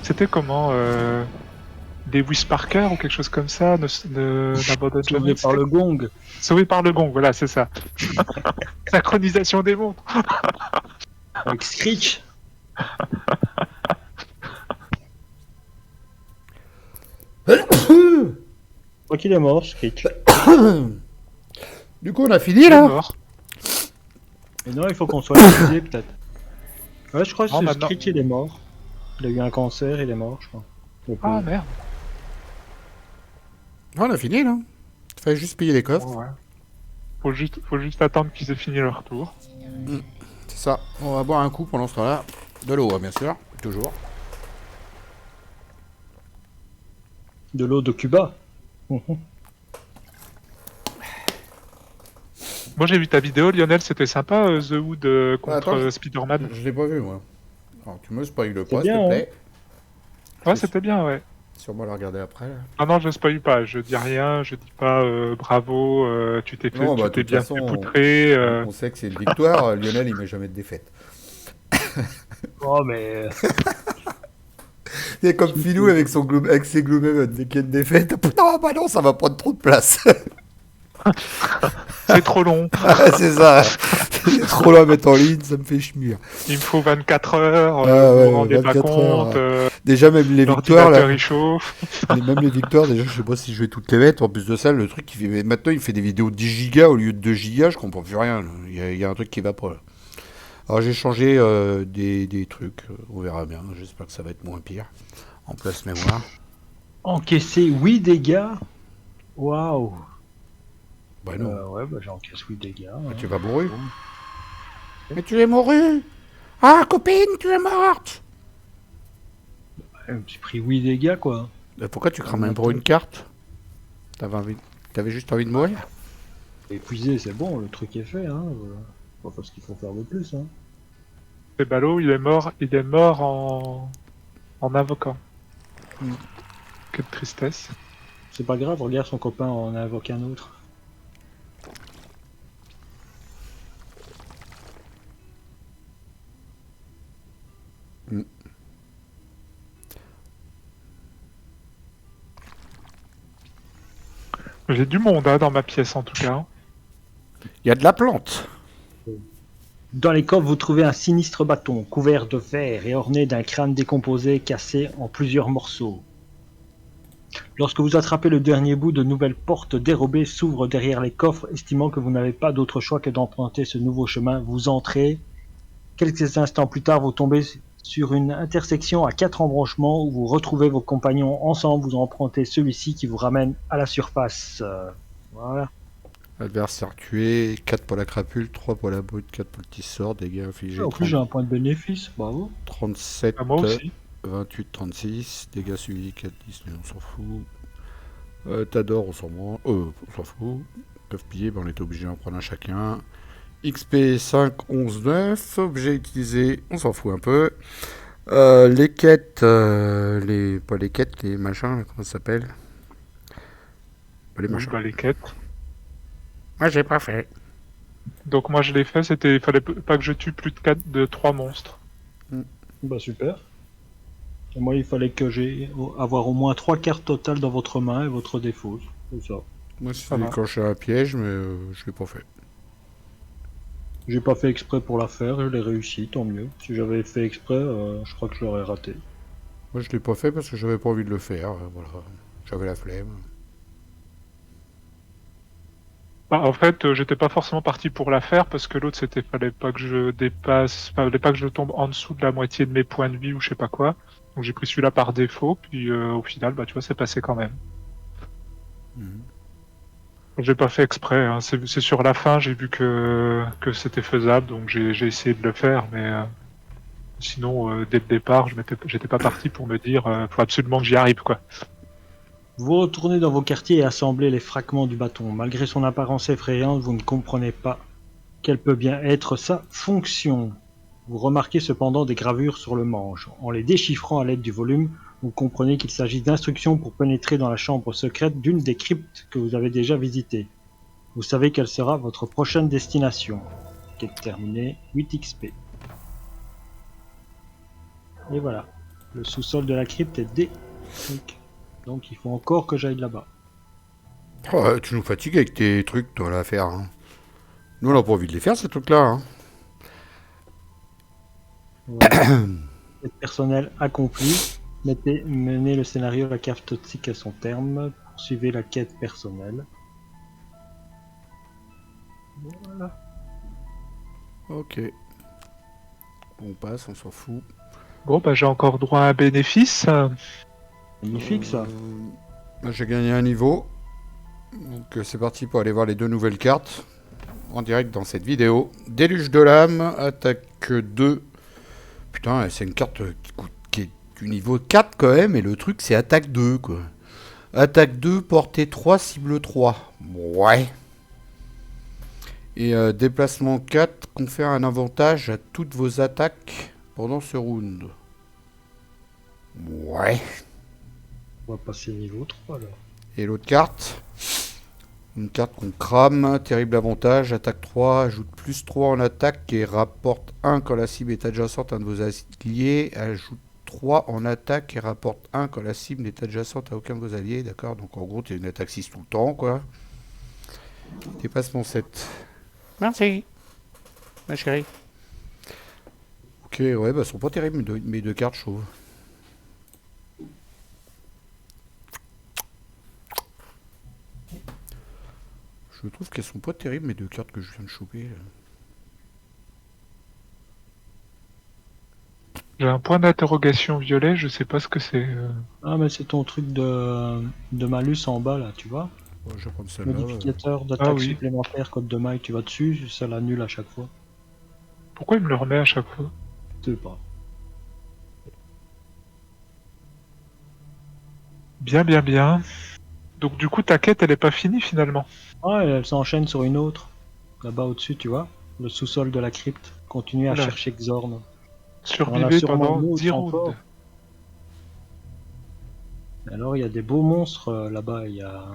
Speaker 3: C'était comment des Whisparkers ou quelque chose comme ça n'abandonne
Speaker 2: Sauvé
Speaker 3: jamais.
Speaker 2: par le gong.
Speaker 3: Sauvé par le gong, voilà, c'est ça. Synchronisation des montres.
Speaker 2: Avec Screech. Je crois qu'il est mort, Screech.
Speaker 1: Du coup, on a fini
Speaker 3: Il est
Speaker 1: là.
Speaker 3: mort.
Speaker 2: Et non, il faut qu'on soit étudié peut-être. Ouais, je crois que
Speaker 3: Non,
Speaker 2: c'est
Speaker 3: maintenant.
Speaker 2: Screech, il est mort. Il a eu un cancer, il est mort, je crois. Donc,
Speaker 3: Ah merde.
Speaker 1: On a fini là. Il fallait juste payer les coffres.
Speaker 3: Ouais. Faut juste attendre qu'ils aient fini leur tour.
Speaker 1: C'est ça. On va boire un coup pendant ce temps-là. De l'eau, hein, bien sûr. Toujours.
Speaker 2: De l'eau de Cuba.
Speaker 3: Moi j'ai vu ta vidéo, Lionel, c'était sympa, The Hood contre
Speaker 1: Attends,
Speaker 3: Spider-Man.
Speaker 1: Je l'ai pas vu, moi. Alors, tu me spoil le
Speaker 2: C'est
Speaker 1: pas, s'il
Speaker 2: bien,
Speaker 1: te plaît.
Speaker 3: Ouais, c'était bien, ouais.
Speaker 1: Sûrement la regarder après. Là.
Speaker 3: Ah non, je spoil pas, je dis rien, je dis pas bravo, tu t'es
Speaker 1: Non, bah, de
Speaker 3: tu t'es
Speaker 1: toute
Speaker 3: bien
Speaker 1: façon,
Speaker 3: fait poutrer.
Speaker 1: On sait que c'est une victoire. Lionel, il met jamais de défaite.
Speaker 2: Oh, mais.
Speaker 1: C'est comme Filou avec, avec ses Gloomhaven. Dès qu'il y a une défaite, non, bah non, ça va prendre trop de place.
Speaker 3: C'est trop long,
Speaker 1: C'est ça. C'est trop long à mettre en ligne, ça me fait chemir.
Speaker 3: il me faut 24 heures,
Speaker 1: Ah
Speaker 3: vous
Speaker 1: ouais,
Speaker 3: vous rendez pas
Speaker 1: 24 heures,
Speaker 3: compte,
Speaker 1: Déjà, même les victoires,
Speaker 3: l'ordinateur
Speaker 1: là.
Speaker 3: il chauffe.
Speaker 1: Même les victoires, déjà, je sais pas si je vais toutes les mettre. En plus de ça, le truc, maintenant, il fait des vidéos de 10 gigas au lieu de 2 gigas. Je comprends plus rien. Là. Il y a un truc qui va pas. Là. Alors, j'ai changé des trucs. On verra bien. J'espère que ça va être moins pire. En place mémoire.
Speaker 2: Encaisser 8 dégâts. Waouh.
Speaker 1: Bah non.
Speaker 2: Ouais, bah j'encaisse 8 dégâts.
Speaker 1: Mais tu vas mourir.
Speaker 4: Mais tu es mouru. Ah, copine, tu es morte.
Speaker 2: J'ai pris 8 dégâts, quoi.
Speaker 1: Pourquoi tu crames même pour une carte? T'avais juste envie de mourir?
Speaker 2: Épuisé, c'est bon, le truc est fait, hein. Pas parce qu'il faut faire de plus, hein.
Speaker 3: C'est ballot, il est mort en invoquant. Quelle tristesse.
Speaker 2: C'est pas grave, regarde son copain en invoque un autre.
Speaker 3: J'ai du monde hein, dans ma pièce en tout cas.
Speaker 1: Il y a de la plante.
Speaker 2: Dans les coffres, vous trouvez un sinistre bâton couvert de verre et orné d'un crâne décomposé cassé en plusieurs morceaux. Lorsque vous attrapez le dernier bout, de nouvelles portes dérobées s'ouvrent derrière les coffres, estimant que vous n'avez pas d'autre choix que d'emprunter ce nouveau chemin. Vous entrez. Quelques instants plus tard, vous tombez sur une intersection à 4 embranchements où vous retrouvez vos compagnons ensemble. Vous empruntez celui-ci qui vous ramène à la surface. Voilà.
Speaker 1: Adversaire tué, 4 pour la crapule, 3 pour la brute, 4 pour le petit sort, dégâts infligés.
Speaker 2: En plus, j'ai un point de bénéfice, bravo.
Speaker 1: 37,
Speaker 3: Ah, moi aussi.
Speaker 1: 28, 36, dégâts subis, 4, 10, mais on s'en fout. T'adores, on s'en fout. Peuvent piller, ben on est obligé d'en prendre un chacun. XP 5, 11, 9. Objet utilisé, on s'en fout un peu. Les quêtes, pas les quêtes, les machins, comment ça s'appelle? Les machins.
Speaker 3: Bah, les quêtes.
Speaker 4: Moi, j'ai pas fait.
Speaker 3: Donc moi je l'ai fait, il fallait pas que je tue plus de 3 monstres.
Speaker 2: Bah super. Et moi, il fallait que j'ai avoir au moins 3 cartes totales dans votre main et votre défaut. C'est ça.
Speaker 1: Moi, c'est
Speaker 3: Ça va.
Speaker 1: déclenché un piège, mais je l'ai pas fait.
Speaker 2: J'ai pas fait exprès pour la faire, je l'ai réussi, tant mieux. Si j'avais fait exprès, je crois que je l'aurais raté.
Speaker 1: Moi, je l'ai pas fait parce que j'avais pas envie de le faire. Voilà. J'avais la flemme.
Speaker 3: Bah, en fait, j'étais pas forcément parti pour la faire parce que l'autre fallait pas que fallait pas que je tombe en dessous de la moitié de mes points de vie ou je sais pas quoi. Donc j'ai pris celui-là par défaut, puis au final, bah tu vois, c'est passé quand même.
Speaker 1: Mhm.
Speaker 3: J'ai pas fait exprès, hein. C'est sur la fin, j'ai vu que c'était faisable, donc j'ai essayé de le faire, mais sinon, dès le départ, j'étais pas parti pour me dire, faut absolument que j'y arrive, quoi.
Speaker 2: Vous retournez dans vos quartiers et assemblez les fragments du bâton. Malgré son apparence effrayante, vous ne comprenez pas quelle peut bien être sa fonction. Vous remarquez cependant des gravures sur le manche. En les déchiffrant à l'aide du volume, vous comprenez qu'il s'agit d'instructions pour pénétrer dans la chambre secrète d'une des cryptes que vous avez déjà visitées. Vous savez quelle sera votre prochaine destination. Quête terminée, 8 XP. Et voilà. Le sous-sol de la crypte est détruit. Donc il faut encore que j'aille là-bas.
Speaker 1: Oh, tu nous fatigues avec tes trucs, toi, là, à faire. Hein. Nous, on n'a pas envie de les faire, ces trucs-là. Hein.
Speaker 2: Voilà. Quête personnelle accomplie. Menez le scénario La cave toxique à son terme. Poursuivez la quête personnelle. Voilà.
Speaker 1: Ok. On passe, on s'en fout.
Speaker 3: Bon, bah j'ai encore droit à un bénéfice.
Speaker 2: Magnifique ça.
Speaker 1: J'ai gagné un niveau. Donc c'est parti pour aller voir les 2 nouvelles cartes. en direct dans cette vidéo. Déluge de l'âme, attaque 2. Putain, c'est une carte qui est du niveau 4 quand même, et le truc c'est attaque 2 quoi. Attaque 2, portée 3, cible 3. Ouais. Et déplacement 4, confère un avantage à toutes vos attaques pendant ce round. Ouais.
Speaker 2: On va passer niveau 3 alors.
Speaker 1: Et l'autre carte, une carte qu'on crame, terrible avantage, attaque 3, ajoute plus 3 en attaque et rapporte 1 quand la cible est adjacente à un de vos alliés, ajoute 3 en attaque et rapporte 1 quand la cible n'est adjacente à aucun de vos alliés, d'accord? Donc en gros, tu as une attaque 6 tout le temps, quoi. Dépassement 7.
Speaker 4: Merci, ma chérie.
Speaker 1: Ok, ouais, bah, sont pas terribles mes deux cartes, je trouve. Je trouve qu'elles sont pas terribles, mes deux cartes que je viens de choper. Là.
Speaker 3: J'ai un point d'interrogation violet, je sais pas ce que c'est.
Speaker 2: Ah, mais c'est ton truc de malus en bas là, tu vois.
Speaker 1: Ouais, je vais prendre celle-là.
Speaker 2: Modificateur d'attaque
Speaker 3: Ah oui.
Speaker 2: supplémentaire, code de maille, tu vas dessus, ça l'annule à chaque fois.
Speaker 3: Pourquoi il me le remet à chaque fois?
Speaker 2: Je sais pas.
Speaker 3: Bien, bien, bien. Donc du coup, ta quête, elle est pas finie finalement.
Speaker 2: Ah, et elle s'enchaîne sur une autre. Là-bas au-dessus, tu vois. Le sous-sol de la crypte. Continue à
Speaker 3: Oula.
Speaker 2: chercher Xorn.
Speaker 3: Survivez
Speaker 2: sûrement
Speaker 3: pendant
Speaker 2: d'autres
Speaker 3: 10
Speaker 2: encore.
Speaker 3: rounds.
Speaker 2: Alors, il y a des beaux monstres là-bas. Il y a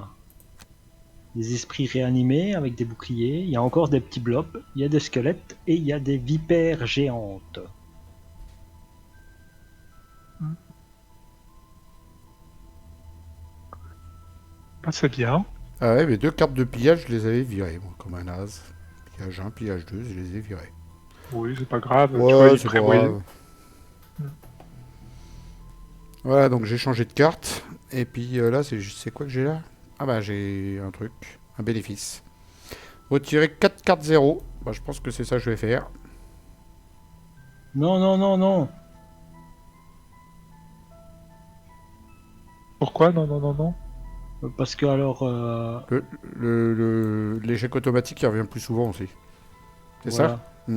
Speaker 2: des esprits réanimés avec des boucliers. Il y a encore des petits blobs. Il y a des squelettes. Et il y a des vipères géantes.
Speaker 3: Ah, c'est bien.
Speaker 1: Ah ouais, mes deux cartes de pillage, je les avais virées, moi, comme un as. Pillage 1, pillage 2, je les ai virées.
Speaker 3: Oui, c'est pas grave. Tu
Speaker 1: Ouais,
Speaker 3: vois, il
Speaker 1: c'est pas
Speaker 3: prévoyait.
Speaker 1: grave. Voilà, donc j'ai changé de carte. Et puis là, c'est quoi que j'ai là? Ah bah j'ai un truc, un bénéfice. Retirer 4 cartes 0. Bah je pense que c'est ça que je vais faire.
Speaker 2: Non, non, non, non.
Speaker 3: Pourquoi? Non, non, non, non.
Speaker 2: Parce que alors...
Speaker 1: L'échec automatique qui revient plus souvent aussi. C'est
Speaker 2: voilà.
Speaker 1: ça?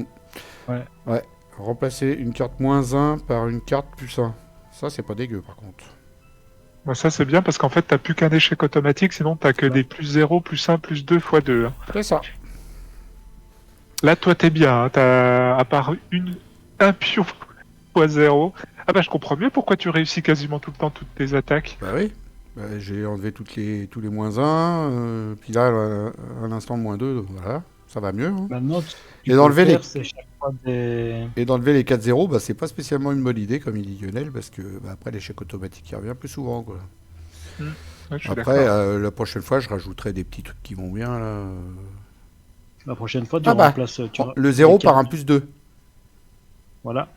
Speaker 1: Ouais. Remplacer une carte -1 par une carte +1. Ça, c'est pas dégueu par contre.
Speaker 3: Bah, ça, c'est bien parce qu'en fait, t'as plus qu'un échec automatique, sinon t'as que
Speaker 2: Ouais.
Speaker 3: des +0, +1, +2 x 2.
Speaker 1: C'est ça.
Speaker 3: Là, toi, t'es bien. Hein. T'as, à part un pion x 0. Ah bah, je comprends mieux pourquoi tu réussis quasiment tout le temps toutes tes attaques.
Speaker 1: Bah oui. Bah, j'ai enlevé tous les -1. Puis là, à l'instant -2, voilà. Ça va mieux. Hein.
Speaker 2: Maintenant,
Speaker 1: Et d'enlever les...
Speaker 2: c'est chaque fois des...
Speaker 1: Et d'enlever les 4-0, bah, c'est pas spécialement une bonne idée, comme il dit Lionel, parce que bah, après l'échec automatique il revient plus souvent. Quoi.
Speaker 3: Ouais, je suis
Speaker 1: Après,
Speaker 3: d'accord.
Speaker 1: la prochaine fois, je rajouterai des petits trucs qui vont bien. Là.
Speaker 2: La prochaine fois, tu
Speaker 1: Ah bah,
Speaker 2: remplaces...
Speaker 1: le 0
Speaker 2: les
Speaker 1: par un
Speaker 2: cartes.
Speaker 1: +2.
Speaker 2: Voilà.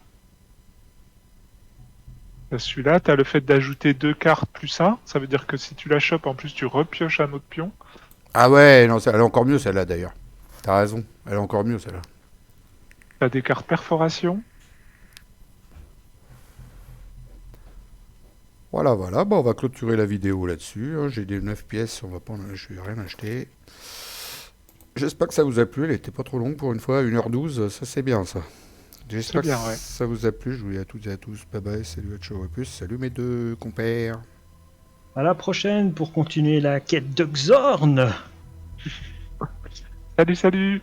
Speaker 3: T'as celui-là, t'as le fait d'ajouter 2 cartes +1. Ça veut dire que si tu la chopes, en plus, tu repioches un autre pion.
Speaker 1: Ah ouais, non, elle est encore mieux celle-là d'ailleurs. T'as raison, elle est encore mieux celle-là.
Speaker 3: T'as des cartes perforation.
Speaker 1: Voilà, voilà, bon, on va clôturer la vidéo là-dessus. Hein. J'ai des 9 pièces, je vais rien acheter. J'espère que ça vous a plu, elle était pas trop longue pour une fois, 1h12, ça c'est bien ça. J'espère que
Speaker 3: bien, ouais.
Speaker 1: ça vous a plu, je vous dis à toutes et à tous, bye bye, salut à ciao et plus, salut mes deux compères.
Speaker 2: À la prochaine pour continuer la quête de Xorn.
Speaker 3: Salut, salut!